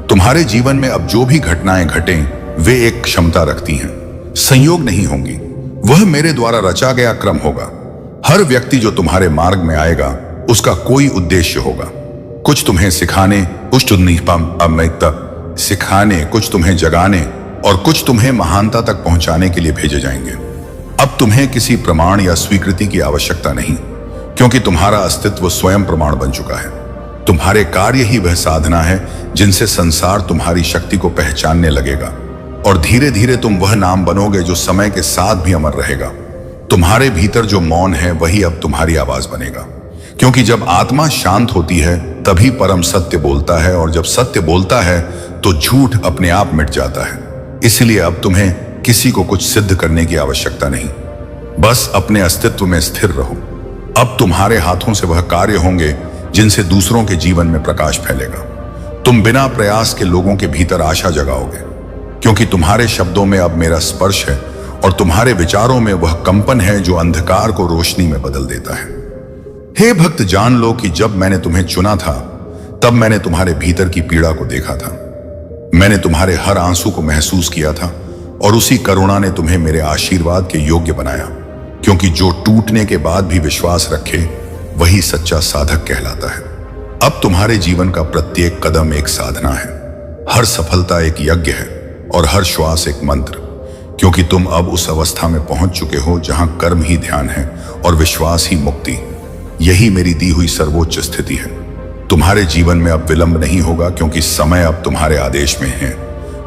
तुम्हारे जीवन में अब जो भी घटनाएं घटें वे एक क्षमता रखती हैं, संयोग नहीं होंगी। वह मेरे द्वारा रचा गया क्रम होगा। हर व्यक्ति जो तुम्हारे मार्ग में आएगा उसका कोई उद्देश्य होगा। कुछ तुम्हें सिखाने, कुछ सिखाने, कुछ तुम्हें जगाने और कुछ तुम्हें महानता तक पहुंचाने के लिए भेजे जाएंगे। अब तुम्हें किसी प्रमाण या स्वीकृति की आवश्यकता नहीं, क्योंकि तुम्हारा अस्तित्व स्वयं प्रमाण बन चुका है। तुम्हारे कार्य ही वह साधना है जिनसे संसार तुम्हारी शक्ति को पहचानने लगेगा और धीरे धीरे तुम वह नाम बनोगे जो समय के साथ भी अमर रहेगा। तुम्हारे भीतर जो मौन है वही अब तुम्हारी आवाज बनेगा, क्योंकि जब आत्मा शांत होती है तभी परम सत्य बोलता है, और जब सत्य बोलता है तो झूठ अपने आप मिट जाता है। इसलिए अब तुम्हें किसी को कुछ सिद्ध करने की आवश्यकता नहीं, बस अपने अस्तित्व में स्थिर रहो। अब तुम्हारे हाथों से वह कार्य होंगे जिनसे दूसरों के जीवन में प्रकाश फैलेगा। तुम बिना प्रयास के लोगों के भीतर आशा जगाओगे, क्योंकि तुम्हारे शब्दों में अब मेरा स्पर्श है और तुम्हारे विचारों में वह कंपन है जो अंधकार को रोशनी में बदल देता है। हे भक्त, जान लो कि जब मैंने तुम्हें चुना था तब मैंने तुम्हारे भीतर की पीड़ा को देखा था। मैंने तुम्हारे हर आंसू को महसूस किया था और उसी करुणा ने तुम्हें मेरे आशीर्वाद के योग्य बनाया, क्योंकि जो टूटने के बाद भी विश्वास रखे वही सच्चा साधक कहलाता है। अब तुम्हारे जीवन का प्रत्येक कदम एक साधना है, हर सफलता एक यज्ञ है और हर श्वास एक मंत्र, क्योंकि तुम अब उस अवस्था में पहुंच चुके हो जहां कर्म ही ध्यान है और विश्वास ही मुक्ति। यही मेरी दी हुई सर्वोच्च स्थिति है। तुम्हारे जीवन में अब विलंब नहीं होगा, क्योंकि समय अब तुम्हारे आदेश में है।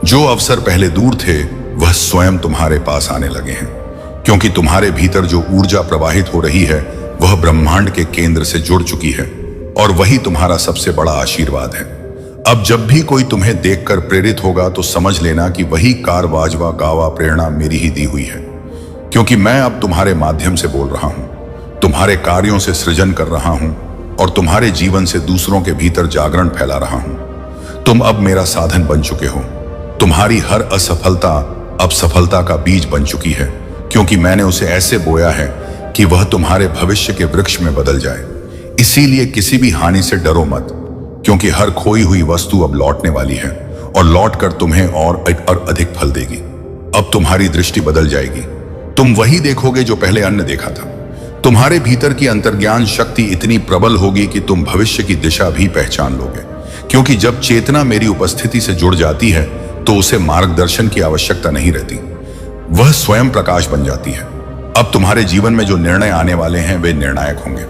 जो अवसर पहले दूर थे वह स्वयं तुम्हारे पास आने लगे हैं, क्योंकि तुम्हारे भीतर जो ऊर्जा प्रवाहित हो रही है वह ब्रह्मांड के केंद्र से जुड़ चुकी है और वही तुम्हारा सबसे बड़ा आशीर्वाद है। अब जब भी कोई तुम्हें देखकर प्रेरित होगा तो समझ लेना कि वही कारवाजवा गावा प्रेरणा मेरी ही दी हुई है, क्योंकि मैं अब तुम्हारे माध्यम से बोल रहा हूं, तुम्हारे कार्यों से सृजन कर रहा हूं और तुम्हारे जीवन से दूसरों के भीतर जागरण फैला रहा हूं। तुम अब मेरा साधन बन चुके हो। तुम्हारी हर असफलता अब सफलता का बीज बन चुकी है, क्योंकि मैंने उसे ऐसे बोया है कि वह तुम्हारे भविष्य के वृक्ष में बदल जाए। इसीलिए किसी भी हानि से डरो मत, क्योंकि हर खोई हुई वस्तु अब लौटने वाली है और लौटकर तुम्हें और अधिक फल देगी। अब तुम्हारी दृष्टि बदल जाएगी। तुम वही देखोगे जो पहले अन्य देखा था। तुम्हारे भीतर की अंतर्ज्ञान शक्ति इतनी प्रबल होगी कि तुम भविष्य की दिशा भी पहचान लोगे, क्योंकि जब चेतना मेरी उपस्थिति से जुड़ जाती है तो उसे मार्गदर्शन की आवश्यकता नहीं रहती, वह स्वयं प्रकाश बन जाती है। अब तुम्हारे जीवन में जो निर्णय आने वाले हैं वे निर्णायक होंगे।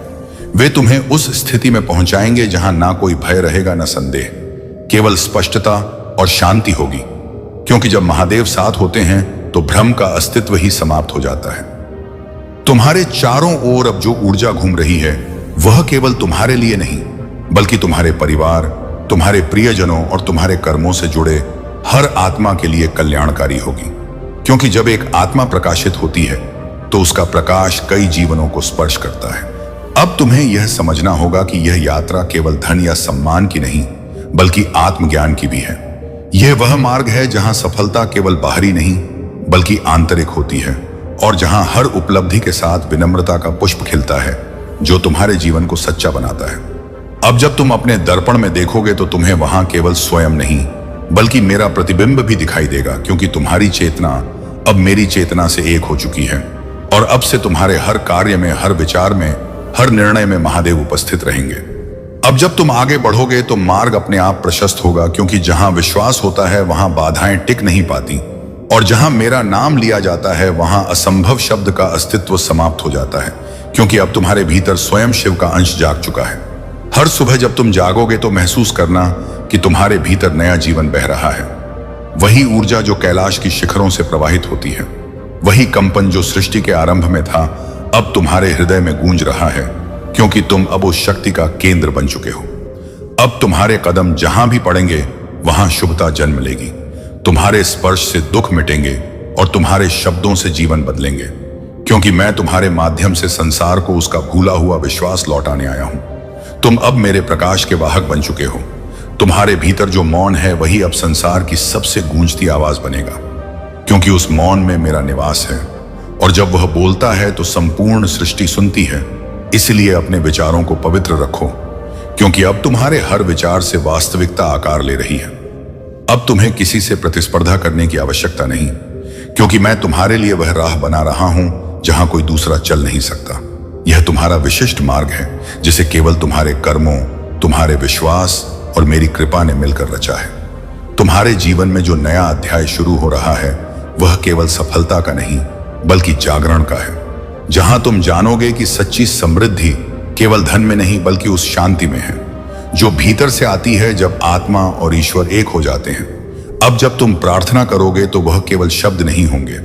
वे तुम्हें उस स्थिति में पहुंचाएंगे जहां ना कोई भय रहेगा न संदेह, केवल स्पष्टता और शांति होगी, क्योंकि जब महादेव साथ होते हैं तो भ्रम का अस्तित्व ही समाप्त हो जाता है। तुम्हारे चारों ओर अब जो ऊर्जा घूम रही है वह केवल तुम्हारे लिए नहीं, बल्कि तुम्हारे परिवार, तुम्हारे प्रियजनों और तुम्हारे कर्मों से जुड़े हर आत्मा के लिए कल्याणकारी होगी। क्योंकि जब एक आत्मा प्रकाशित होती है तो उसका प्रकाश कई जीवनों को स्पर्श करता है। अब तुम्हें यह समझना होगा कि यह यात्रा केवल धन या सम्मान की नहीं, बल्कि आत्मज्ञान की भी है। यह वह मार्ग है जहां सफलता केवल बाहरी नहीं बल्कि आंतरिक होती है, और जहां हर उपलब्धि के साथ विनम्रता का पुष्प खिलता है जो तुम्हारे जीवन को सच्चा बनाता है। अब जब तुम अपने दर्पण में देखोगे तो तुम्हें वहां केवल स्वयं नहीं बल्कि मेरा प्रतिबिंब भी दिखाई देगा, क्योंकि तुम्हारी चेतना अब मेरी चेतना से एक हो चुकी है और अब से तुम्हारे हर कार्य में, हर विचार में, हर निर्णय में महादेव उपस्थित रहेंगे। अब जब तुम आगे बढ़ोगे तो मार्ग अपने आप प्रशस्त होगा, क्योंकि जहां विश्वास होता है वहां बाधाएं टिक नहीं पाती, और जहां मेरा नाम लिया जाता है वहां असंभव शब्द का अस्तित्व समाप्त हो जाता है, क्योंकि अब तुम्हारे भीतर स्वयं शिव का अंश जाग चुका है। हर सुबह जब तुम जागोगे तो महसूस करना कि तुम्हारे भीतर नया जीवन बह रहा है। वही ऊर्जा जो कैलाश की शिखरों से प्रवाहित होती है, वही कंपन जो सृष्टि के आरंभ में था अब तुम्हारे हृदय में गूंज रहा है, क्योंकि तुम अब उस शक्ति का केंद्र बन चुके हो। अब तुम्हारे कदम जहां भी पड़ेंगे वहां शुभता जन्म लेगी। तुम्हारे स्पर्श से दुख मिटेंगे और तुम्हारे शब्दों से जीवन बदलेंगे, क्योंकि मैं तुम्हारे माध्यम से संसार को उसका भूला हुआ विश्वास लौटाने आया हूं। तुम अब मेरे प्रकाश के वाहक बन चुके हो। तुम्हारे भीतर जो मौन है वही अब संसार की सबसे गूंजती आवाज बनेगा, क्योंकि उस मौन में मेरा निवास है, और जब वह बोलता है तो संपूर्ण सृष्टि सुनती है। इसलिए अपने विचारों को पवित्र रखो, क्योंकि अब तुम्हारे हर विचार से वास्तविकता आकार ले रही है। अब तुम्हें किसी से प्रतिस्पर्धा करने की आवश्यकता नहीं, क्योंकि मैं तुम्हारे लिए वह राह बना रहा हूं जहां कोई दूसरा चल नहीं सकता। यह तुम्हारा विशिष्ट मार्ग है, जिसे केवल तुम्हारे कर्मों, तुम्हारे विश्वास और मेरी कृपा ने मिलकर रचा है। तुम्हारे जीवन में जो नया अध्याय शुरू हो रहा है वह केवल सफलता का नहीं बल्कि जागरण का है, जहां तुम जानोगे कि सच्ची समृद्धि केवल धन में नहीं बल्कि उस शांति में है जो भीतर से आती है जब आत्मा और ईश्वर एक हो जाते हैं। अब जब तुम प्रार्थना करोगे तो वह केवल शब्द नहीं होंगे,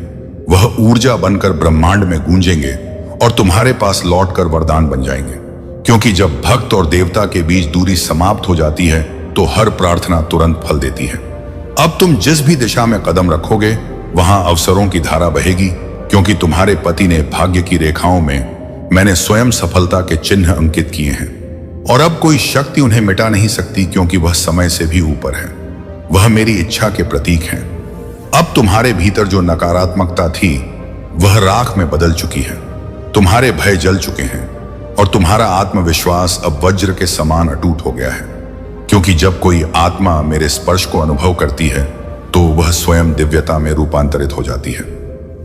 वह ऊर्जा बनकर ब्रह्मांड में गूंजेंगे और तुम्हारे पास लौटकर वरदान बन जाएंगे। क्योंकि जब भक्त और देवता के बीच दूरी समाप्त हो जाती है तो हर प्रार्थना तुरंत फल देती है। अब तुम जिस भी दिशा में कदम रखोगे वहां अवसरों की धारा बहेगी, क्योंकि तुम्हारे पति ने भाग्य की रेखाओं में मैंने स्वयं सफलता के चिन्ह अंकित किए हैं, और अब कोई शक्ति उन्हें मिटा नहीं सकती, क्योंकि वह समय से भी ऊपर है। वह मेरी इच्छा के प्रतीक हैं। अब तुम्हारे भीतर जो नकारात्मकता थी वह राख में बदल चुकी है। तुम्हारे भय जल चुके हैं और तुम्हारा आत्मविश्वास अब वज्र के समान अटूट हो गया है, क्योंकि जब कोई आत्मा मेरे स्पर्श को अनुभव करती है तो वह स्वयं दिव्यता में रूपांतरित हो जाती है।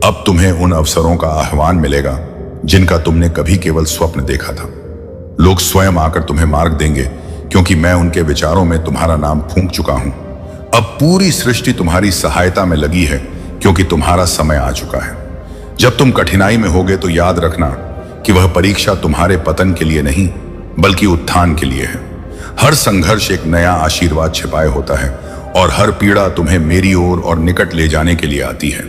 अब तुम्हें उन अवसरों का आह्वान मिलेगा जिनका तुमने कभी केवल स्वप्न देखा था। लोग स्वयं आकर तुम्हें मार्ग देंगे, क्योंकि मैं उनके विचारों में तुम्हारा नाम फूंक चुका हूं। अब पूरी सृष्टि तुम्हारी सहायता में लगी है, क्योंकि तुम्हारा समय आ चुका है। जब तुम कठिनाई में होगे तो याद रखना कि वह परीक्षा तुम्हारे पतन के लिए नहीं बल्कि उत्थान के लिए है। हर संघर्ष एक नया आशीर्वाद छिपाए होता है, और हर पीड़ा तुम्हें मेरी ओर और निकट ले जाने के लिए आती है।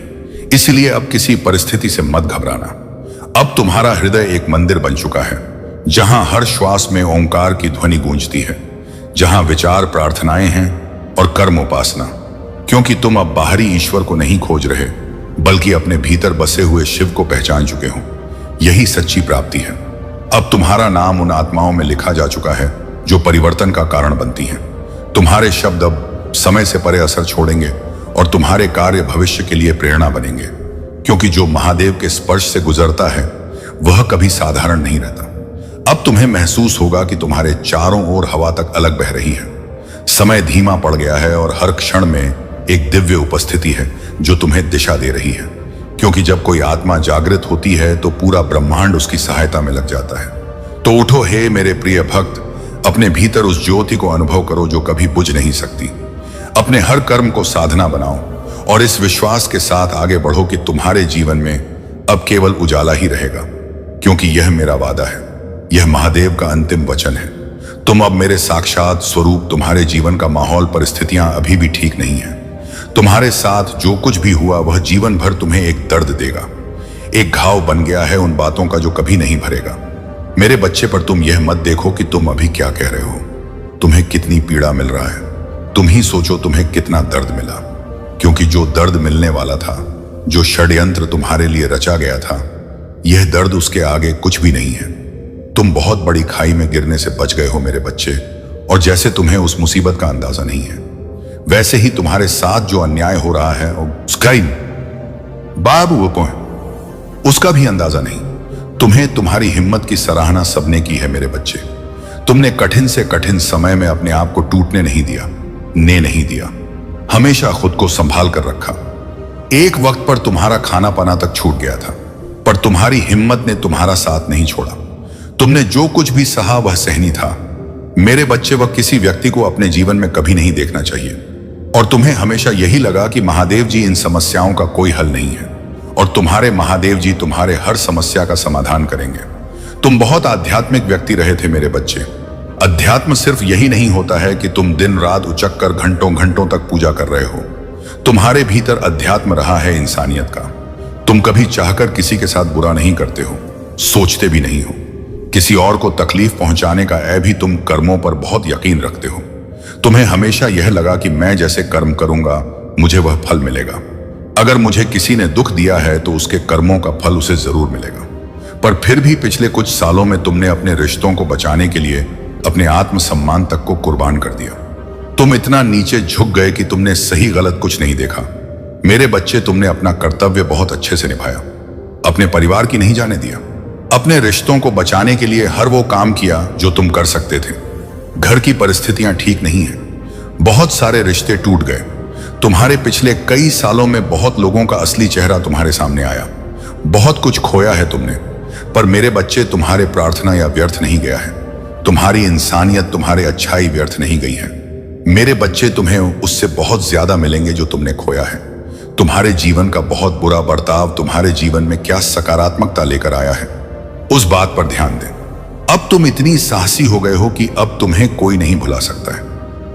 इसलिए अब किसी परिस्थिति से मत घबराना। अब तुम्हारा हृदय एक मंदिर बन चुका है, जहां हर श्वास में ओंकार की ध्वनि गूंजती है, जहां विचार प्रार्थनाएं हैं और कर्म उपासना। क्योंकि तुम अब बाहरी ईश्वर को नहीं खोज रहे बल्कि अपने भीतर बसे हुए शिव को पहचान चुके हो। यही सच्ची प्राप्ति है। अब तुम्हारा नाम उन आत्माओं में लिखा जा चुका है जो परिवर्तन का कारण बनती हैं। तुम्हारे शब्द अब समय से परे असर छोड़ेंगे और तुम्हारे कार्य भविष्य के लिए प्रेरणा बनेंगे, क्योंकि जो महादेव के स्पर्श से गुजरता है वह कभी साधारण नहीं रहता। अब तुम्हें महसूस होगा कि तुम्हारे चारों ओर हवा तक अलग बह रही है। समय धीमा पड़ गया है और हर क्षण में एक दिव्य उपस्थिति है जो तुम्हें दिशा दे रही है, क्योंकि जब कोई आत्मा जागृत होती है तो पूरा ब्रह्मांड उसकी सहायता में लग जाता है। तो उठो हे मेरे प्रिय भक्त, अपने भीतर उस ज्योति को अनुभव करो जो कभी बुझ नहीं सकती। अपने हर कर्म को साधना बनाओ और इस विश्वास के साथ आगे बढ़ो कि तुम्हारे जीवन में अब केवल उजाला ही रहेगा, क्योंकि यह मेरा वादा है, यह महादेव का अंतिम वचन है। तुम अब मेरे साक्षात स्वरूप। तुम्हारे जीवन का माहौल, परिस्थितियां अभी भी ठीक नहीं है। तुम्हारे साथ जो कुछ भी हुआ वह जीवन भर तुम्हें एक दर्द देगा, एक घाव बन गया है उन बातों का जो कभी नहीं भरेगा। मेरे बच्चे, पर तुम यह मत देखो कि तुम अभी क्या कह रहे हो, तुम्हें कितनी पीड़ा मिल रहा है। तुम ही सोचो तुम्हें कितना दर्द मिला, क्योंकि जो दर्द मिलने वाला था, जो षड्यंत्र तुम्हारे लिए रचा गया था, यह दर्द उसके आगे कुछ भी नहीं है। तुम बहुत बड़ी खाई में गिरने से बच गए हो मेरे बच्चे, और जैसे तुम्हें उस मुसीबत का अंदाजा नहीं है, वैसे ही तुम्हारे साथ जो अन्याय हो रहा है उसका ही बाबू वो उसका भी अंदाजा नहीं। तुम्हें तुम्हारी हिम्मत की सराहना सबने की है मेरे बच्चे। तुमने कठिन से कठिन समय में अपने आप को टूटने नहीं दिया, नहीं दिया। हमेशा खुद को संभाल कर रखा। एक वक्त पर तुम्हारा खाना पाना तक छूट गया था, पर तुम्हारी हिम्मत ने तुम्हारा साथ नहीं छोड़ा। तुमने जो कुछ भी सहा वह सहनी था। मेरे बच्चे, वह किसी व्यक्ति को अपने जीवन में कभी नहीं देखना चाहिए, और तुम्हें हमेशा यही लगा कि महादेव जी इन समस्याओं का कोई हल नहीं है, और तुम्हारे महादेव जी तुम्हारे हर समस्या का समाधान करेंगे। तुम बहुत आध्यात्मिक व्यक्ति रहे थे मेरे बच्चे। अध्यात्म सिर्फ यही नहीं होता है कि तुम दिन रात उचक कर घंटों घंटों तक पूजा कर रहे हो। तुम्हारे भीतर अध्यात्म रहा है इंसानियत का। तुम कभी चाहकर किसी के साथ बुरा नहीं करते हो, सोचते भी नहीं हो। किसी और को तकलीफ पहुंचाने का भी तुम कर्मों पर बहुत यकीन रखते हो। तुम्हें हमेशा यह लगा कि मैं जैसे कर्म करूंगा मुझे वह फल मिलेगा। अगर मुझे किसी ने दुख दिया है तो उसके कर्मों का फल उसे जरूर मिलेगा। पर फिर भी पिछले कुछ सालों में तुमने अपने रिश्तों को बचाने के लिए अपने आत्मसम्मान तक को कुर्बान कर दिया। तुम इतना नीचे झुक गए कि तुमने सही गलत कुछ नहीं देखा। मेरे बच्चे, तुमने अपना कर्तव्य बहुत अच्छे से निभाया, अपने परिवार की नहीं जाने दिया। अपने रिश्तों को बचाने के लिए हर वो काम किया जो तुम कर सकते थे। घर की परिस्थितियां ठीक नहीं है, बहुत सारे रिश्ते टूट गए। तुम्हारे पिछले कई सालों में बहुत लोगों का असली चेहरा तुम्हारे सामने आया। बहुत कुछ खोया है तुमने, पर मेरे बच्चे, तुम्हारे प्रार्थना या व्यर्थ नहीं गया है। तुम्हारी इंसानियत, तुम्हारे अच्छाई व्यर्थ नहीं गई है। मेरे बच्चे, तुम्हें उससे बहुत ज्यादा मिलेंगे जो तुमने खोया है। तुम्हारे जीवन का बहुत बुरा बर्ताव तुम्हारे जीवन में क्या सकारात्मकता लेकर आया है, उस बात पर ध्यान दें। अब तुम इतनी साहसी हो गए हो कि अब तुम्हें कोई नहीं भुला सकता है।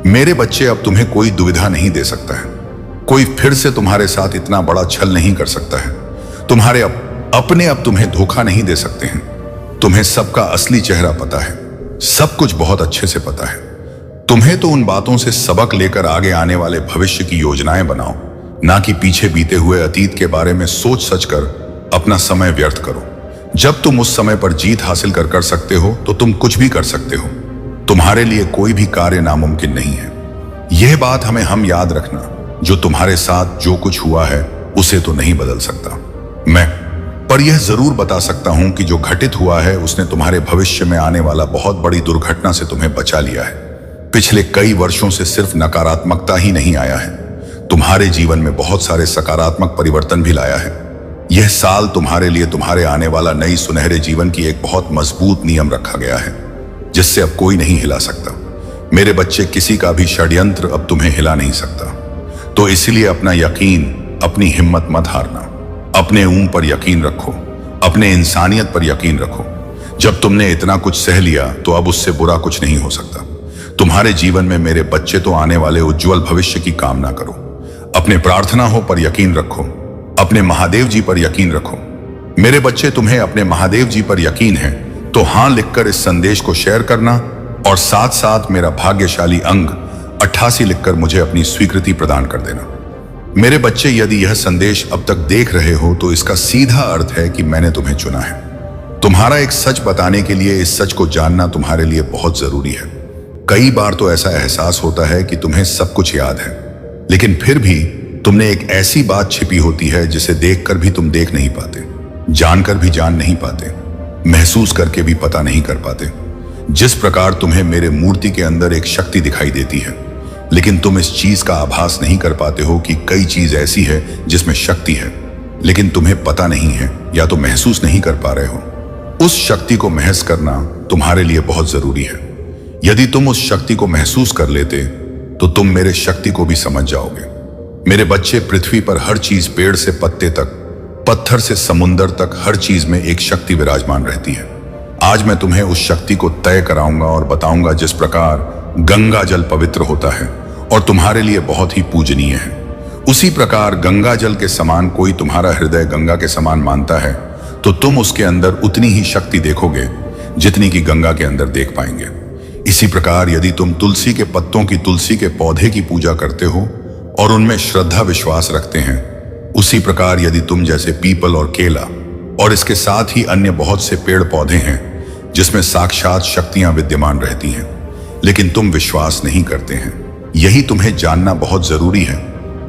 मेरे बच्चे, अब तुम्हें कोई दुविधा नहीं दे सकता है। कोई फिर से तुम्हारे साथ इतना बड़ा छल नहीं कर सकता है। तुम्हारे अपने अब तुम्हें धोखा नहीं दे सकते हैं। तुम्हें सबका असली चेहरा पता है, सब कुछ बहुत अच्छे से पता है। तुम्हें तो उन बातों से सबक लेकर आगे आने वाले भविष्य की योजनाएं बनाओ, ना कि पीछे बीते हुए अतीत के बारे में सोच सच कर अपना समय व्यर्थ करो। जब तुम उस समय पर जीत हासिल कर सकते हो तो तुम कुछ भी कर सकते हो। तुम्हारे लिए कोई भी कार्य नामुमकिन नहीं है। यह बात हम याद रखना, जो तुम्हारे साथ जो कुछ हुआ है उसे तो नहीं बदल सकता मैं, पर यह जरूर बता सकता हूं कि जो घटित हुआ है उसने तुम्हारे भविष्य में आने वाला बहुत बड़ी दुर्घटना से तुम्हें बचा लिया है। पिछले कई वर्षों से सिर्फ नकारात्मकता ही नहीं आया है, तुम्हारे जीवन में बहुत सारे सकारात्मक परिवर्तन भी लाया है। यह साल तुम्हारे लिए तुम्हारे आने वाला नई सुनहरे जीवन की एक बहुत मजबूत नियम रखा गया है, जिससे अब कोई नहीं हिला सकता। मेरे बच्चे, किसी का भी षड्यंत्र अब तुम्हें हिला नहीं सकता। तो इसलिए अपना यकीन, अपनी हिम्मत मत हारना। अपने ऊं पर यकीन रखो, अपने इंसानियत पर यकीन रखो। जब तुमने इतना कुछ सह लिया तो अब उससे बुरा कुछ नहीं हो सकता। तुम्हारे जीवन में मेरे बच्चे, तो आने वाले उज्जवल भविष्य की कामना करो। अपने प्रार्थना हो पर यकीन रखो, अपने महादेव जी पर यकीन रखो। मेरे बच्चे, तुम्हें अपने महादेव जी पर यकीन है तो हां लिखकर इस संदेश को शेयर करना, और साथ साथ मेरा भाग्यशाली अंक 88 लिखकर मुझे अपनी स्वीकृति प्रदान कर देना। मेरे बच्चे, यदि यह संदेश अब तक देख रहे हो तो इसका सीधा अर्थ है कि मैंने तुम्हें चुना है। तुम्हारा एक सच बताने के लिए इस सच को जानना तुम्हारे लिए बहुत जरूरी है। कई बार तो ऐसा एहसास होता है कि तुम्हें सब कुछ याद है, लेकिन फिर भी तुमने एक ऐसी बात छिपी होती है जिसे देखकर भी तुम देख नहीं पाते, जानकर भी जान नहीं पाते, महसूस करके भी पता नहीं कर पाते। जिस प्रकार तुम्हें मेरे मूर्ति के अंदर एक शक्ति दिखाई देती है, लेकिन तुम इस चीज का आभास नहीं कर पाते हो कि कई चीज ऐसी है जिसमें शक्ति है, लेकिन तुम्हें पता नहीं है या तो महसूस नहीं कर पा रहे हो। उस शक्ति को महसूस करना तुम्हारे लिए बहुत जरूरी है। यदि तुम उस शक्ति को महसूस कर लेते तो तुम मेरे शक्ति को भी समझ जाओगे। मेरे बच्चे, पृथ्वी पर हर चीज, पेड़ से पत्ते तक, पत्थर से समुंदर तक, हर चीज में एक शक्ति विराजमान रहती है। आज मैं तुम्हें उस शक्ति को तय कराऊंगा और बताऊंगा जिस प्रकार गंगा जल पवित्र होता है और तुम्हारे लिए बहुत ही पूजनीय है, उसी प्रकार गंगा जल के समान कोई तुम्हारा हृदय गंगा के समान मानता है तो तुम उसके अंदर उतनी ही शक्ति देखोगे जितनी कि गंगा के अंदर देख पाएंगे। इसी प्रकार यदि तुम तुलसी के पत्तों की, तुलसी के पौधे की पूजा करते हो और उनमें श्रद्धा विश्वास रखते हैं, उसी प्रकार यदि तुम जैसे पीपल और केला और इसके साथ ही अन्य बहुत से पेड़ पौधे हैं जिसमें साक्षात शक्तियां विद्यमान रहती हैं, लेकिन तुम विश्वास नहीं करते हैं। यही तुम्हें जानना बहुत जरूरी है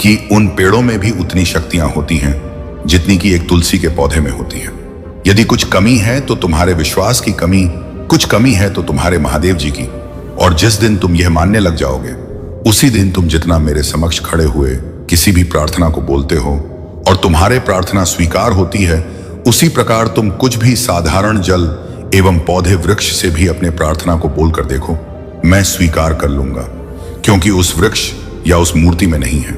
कि उन पेड़ों में भी उतनी शक्तियां होती हैं जितनी कि एक तुलसी के पौधे में होती है। यदि कुछ कमी है तो तुम्हारे विश्वास की कमी, कुछ कमी है तो तुम्हारे महादेव जी की। और जिस दिन तुम यह मानने लग जाओगे, उसी दिन तुम जितना मेरे समक्ष खड़े हुए किसी भी प्रार्थना को बोलते हो और तुम्हारे प्रार्थना स्वीकार होती है, उसी प्रकार तुम कुछ भी साधारण जल एवं पौधे वृक्ष से भी अपने प्रार्थना को बोलकर देखो, मैं स्वीकार कर लूंगा, क्योंकि उस वृक्ष या उस मूर्ति में नहीं है,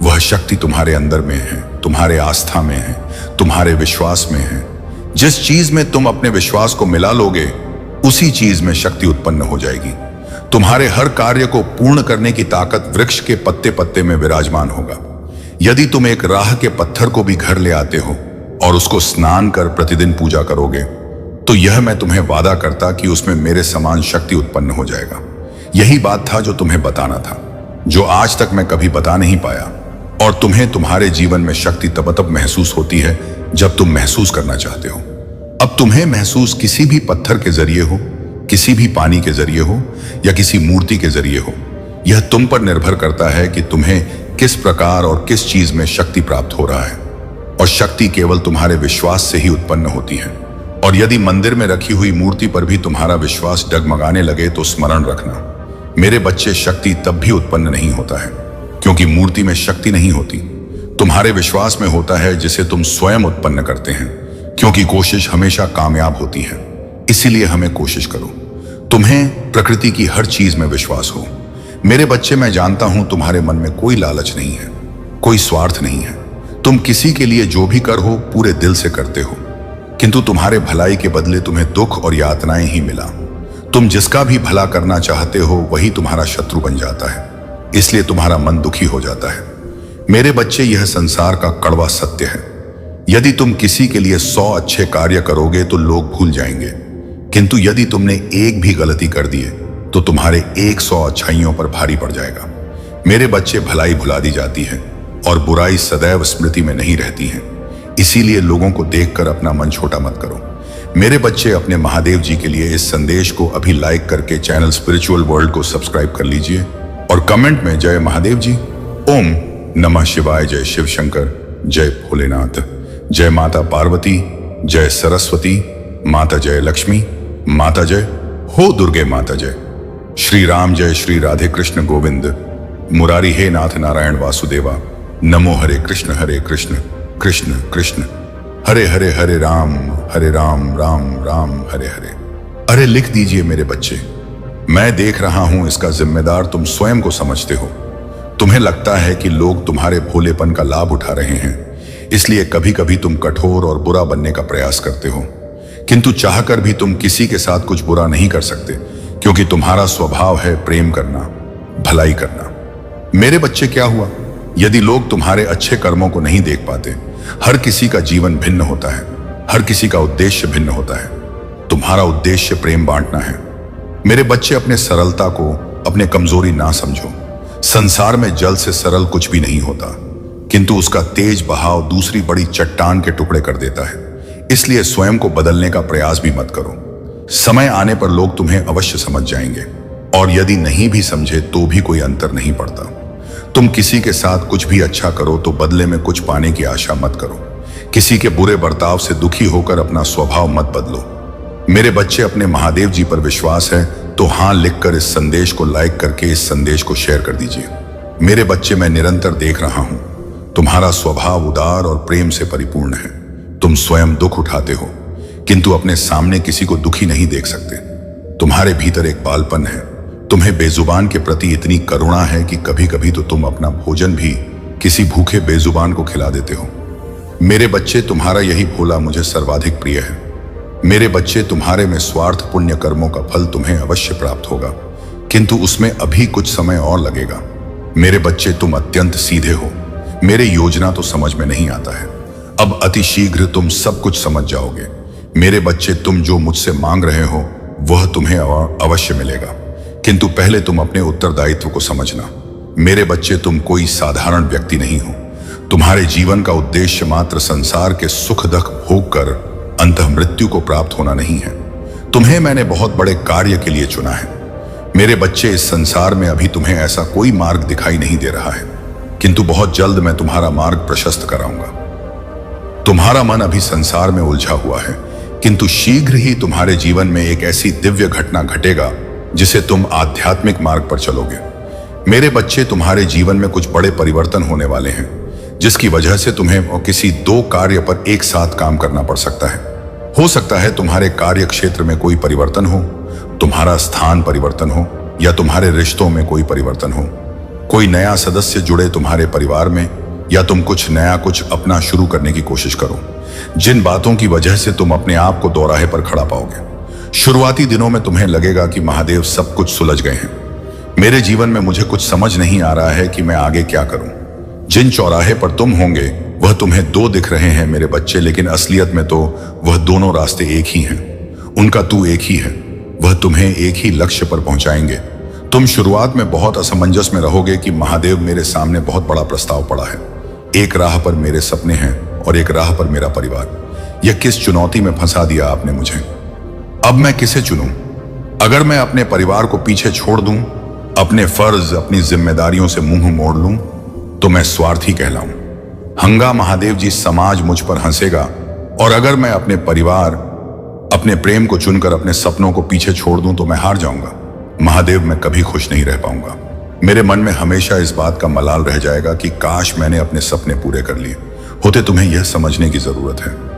वह शक्ति तुम्हारे अंदर में है, तुम्हारे आस्था में है, तुम्हारे विश्वास में है। जिस चीज में तुम अपने विश्वास को मिला लोगे, उसी चीज में शक्ति उत्पन्न हो जाएगी। तुम्हारे हर कार्य को पूर्ण करने की ताकत वृक्ष के पत्ते पत्ते में विराजमान होगा। यदि तुम एक राह के पत्थर को भी घर ले आते हो और उसको स्नान कर प्रतिदिन पूजा करोगे, तो यह मैं तुम्हें वादा करता कि उसमें मेरे समान शक्ति उत्पन्न हो जाएगा। यही बात था जो तुम्हें बताना था, जो आज तक मैं कभी बता नहीं पाया। और तुम्हें तुम्हारे जीवन में शक्ति तब महसूस होती है जब तुम महसूस करना चाहते हो। अब तुम्हें महसूस किसी भी पत्थर के जरिए हो, किसी भी पानी के जरिए हो या किसी मूर्ति के जरिए हो, यह तुम पर निर्भर करता है कि तुम्हें किस प्रकार और किस चीज में शक्ति प्राप्त हो रहा है। और शक्ति केवल तुम्हारे विश्वास से ही उत्पन्न होती है। और यदि मंदिर में रखी हुई मूर्ति पर भी तुम्हारा विश्वास डगमगाने लगे तो स्मरण रखना, मेरे बच्चे, शक्ति तब भी उत्पन्न नहीं होता है क्योंकि मूर्ति में शक्ति नहीं होती। तुम्हारे विश्वास में होता है जिसे तुम स्वयं उत्पन्न करते हैं, क्योंकि कोशिश हमेशा कामयाब होती है। इसीलिए हमें कोशिश करो। तुम्हें प्रकृति की हर चीज में विश्वास हो। मेरे बच्चे, मैं जानता हूं तुम्हारे मन में कोई लालच नहीं है, कोई स्वार्थ नहीं है। तुम किसी के लिए जो भी कर हो पूरे दिल से करते हो, किंतु तुम्हारे भलाई के बदले तुम्हें दुख और यातनाएं ही मिला। तुम जिसका भी भला करना चाहते हो वही तुम्हारा शत्रु बन जाता है, इसलिए तुम्हारा मन दुखी हो जाता है। मेरे बच्चे, यह संसार का कड़वा सत्य है। यदि तुम किसी के लिए 100 अच्छे कार्य करोगे तो लोग भूल जाएंगे, किंतु यदि तुमने एक भी गलती कर दी तो तुम्हारे 100 अच्छाइयों पर भारी पड़ जाएगा। मेरे बच्चे, भलाई भुला दी जाती है और बुराई सदैव स्मृति में नहीं रहती है। इसीलिए लोगों को देखकर अपना मन छोटा मत करो। मेरे बच्चे, अपने महादेव जी के लिए इस संदेश को अभी लाइक करके चैनल स्पिरिचुअल वर्ल्ड को सब्सक्राइब कर लीजिए और कमेंट में जय महादेव जी, ओम नमः शिवाय, जय शिव शंकर, जय भोलेनाथ, जय माता पार्वती, जय सरस्वती माता, जय लक्ष्मी माता, जय हो दुर्गे माता, जय श्री राम, जय श्री राधे कृष्ण गोविंद मुरारी, हे नाथ नारायण वासुदेवा, नमो हरे कृष्ण कृष्ण कृष्ण हरे हरे, हरे राम राम राम हरे हरे। अरे लिख दीजिए मेरे बच्चे, मैं देख रहा हूं इसका जिम्मेदार तुम स्वयं को समझते हो। तुम्हें लगता है कि लोग तुम्हारे भोलेपन का लाभ उठा रहे हैं, इसलिए कभी कभी तुम कठोर और बुरा बनने का प्रयास करते हो, किंतु चाहकर भी तुम किसी के साथ कुछ बुरा नहीं कर सकते, क्योंकि तुम्हारा स्वभाव है प्रेम करना, भलाई करना। मेरे बच्चे, क्या हुआ यदि लोग तुम्हारे अच्छे कर्मों को नहीं देख पाते? हर किसी का जीवन भिन्न होता है, हर किसी का उद्देश्य भिन्न होता है। तुम्हारा उद्देश्य प्रेम बांटना है। मेरे बच्चे, अपने सरलता को अपने कमजोरी ना समझो। संसार में जल से सरल कुछ भी नहीं होता, किंतु उसका तेज बहाव दूसरी बड़ी चट्टान के टुकड़े कर देता है। इसलिए स्वयं को बदलने का प्रयास भी मत करो। समय आने पर लोग तुम्हें अवश्य समझ जाएंगे, और यदि नहीं भी समझे तो भी कोई अंतर नहीं पड़ता। तुम किसी के साथ कुछ भी अच्छा करो तो बदले में कुछ पाने की आशा मत करो। किसी के बुरे बर्ताव से दुखी होकर अपना स्वभाव मत बदलो। मेरे बच्चे, अपने महादेव जी पर विश्वास है तो हाँ लिखकर इस संदेश को लाइक करके इस संदेश को शेयर कर दीजिए। मेरे बच्चे, मैं निरंतर देख रहा हूं तुम्हारा स्वभाव उदार और प्रेम से परिपूर्ण है। तुम स्वयं दुख उठाते हो, किंतु अपने सामने किसी को दुखी नहीं देख सकते। तुम्हारे भीतर एक बालपन है। तुम्हें बेजुबान के प्रति इतनी करुणा है कि कभी कभी तो तुम अपना भोजन भी किसी भूखे बेजुबान को खिला देते हो। मेरे बच्चे, तुम्हारा यही भोला मुझे सर्वाधिक प्रिय है। मेरे बच्चे, तुम्हारे में स्वार्थ पुण्य कर्मों का फल तुम्हें अवश्य प्राप्त होगा, किंतु उसमें अभी कुछ समय और लगेगा। मेरे बच्चे, तुम अत्यंत सीधे हो। मेरे योजना तो समझ में नहीं आता है, अब अति शीघ्र तुम सब कुछ समझ जाओगे। मेरे बच्चे, तुम जो मुझसे मांग रहे हो वह तुम्हें अवश्य मिलेगा, किंतु पहले तुम अपने उत्तरदायित्व को समझना। मेरे बच्चे, तुम कोई साधारण व्यक्ति नहीं हो। तुम्हारे जीवन का उद्देश्य मात्र संसार के सुख दुख भोग कर अंतः मृत्यु को प्राप्त होना नहीं है। तुम्हें मैंने बहुत बड़े कार्य के लिए चुना है। मेरे बच्चे, इस संसार में अभी तुम्हें ऐसा कोई मार्ग दिखाई नहीं दे रहा है, किंतु बहुत जल्द मैं तुम्हारा मार्ग प्रशस्त कराऊंगा। तुम्हारा मन अभी संसार में उलझा हुआ है, किंतु शीघ्र ही तुम्हारे जीवन में एक ऐसी दिव्य घटना घटेगा जिसे तुम आध्यात्मिक मार्ग पर चलोगे। मेरे बच्चे, तुम्हारे जीवन में कुछ बड़े परिवर्तन होने वाले हैं, जिसकी वजह से तुम्हें किसी 2 कार्य पर एक साथ काम करना पड़ सकता है। हो सकता है तुम्हारे कार्य क्षेत्र में कोई परिवर्तन हो, तुम्हारा स्थान परिवर्तन हो, या तुम्हारे रिश्तों में कोई परिवर्तन हो। कोई नया सदस्य जुड़े तुम्हारे परिवार में, या तुम कुछ नया कुछ अपना शुरू करने की कोशिश करो, जिन बातों की वजह से तुम अपने आप को दोराहे पर खड़ा पाओगे। शुरुआती दिनों में तुम्हें लगेगा कि महादेव सब कुछ सुलझ गए हैं। मेरे जीवन में मुझे कुछ समझ नहीं आ रहा है कि मैं आगे क्या करूं। जिन चौराहे पर तुम होंगे वह तुम्हें 2 दिख रहे हैं मेरे बच्चे, लेकिन असलियत में तो वह दोनों रास्ते एक ही हैं। उनका तू एक ही है, वह तुम्हें एक ही लक्ष्य पर पहुंचाएंगे। तुम शुरुआत में बहुत असमंजस में रहोगे कि महादेव मेरे सामने बहुत बड़ा प्रस्ताव पड़ा है। एक राह पर मेरे सपने हैं और एक राह पर मेरा परिवार। यह किस चुनौती में फंसा दिया आपने मुझे। अब मैं किसे चुनूं? अगर मैं अपने परिवार को पीछे छोड़ दूं, अपने फर्ज अपनी जिम्मेदारियों से मुंह मोड़ लूं, तो मैं स्वार्थी कहलाऊं। हंगा महादेव जी, समाज मुझ पर हंसेगा। और अगर मैं अपने परिवार अपने प्रेम को चुनकर अपने सपनों को पीछे छोड़ दूं तो मैं हार जाऊंगा। महादेव, मैं कभी खुश नहीं रह पाऊंगा। मेरे मन में हमेशा इस बात का मलाल रह जाएगा कि काश मैंने अपने सपने पूरे कर लिए होते। तुम्हें यह समझने की जरूरत है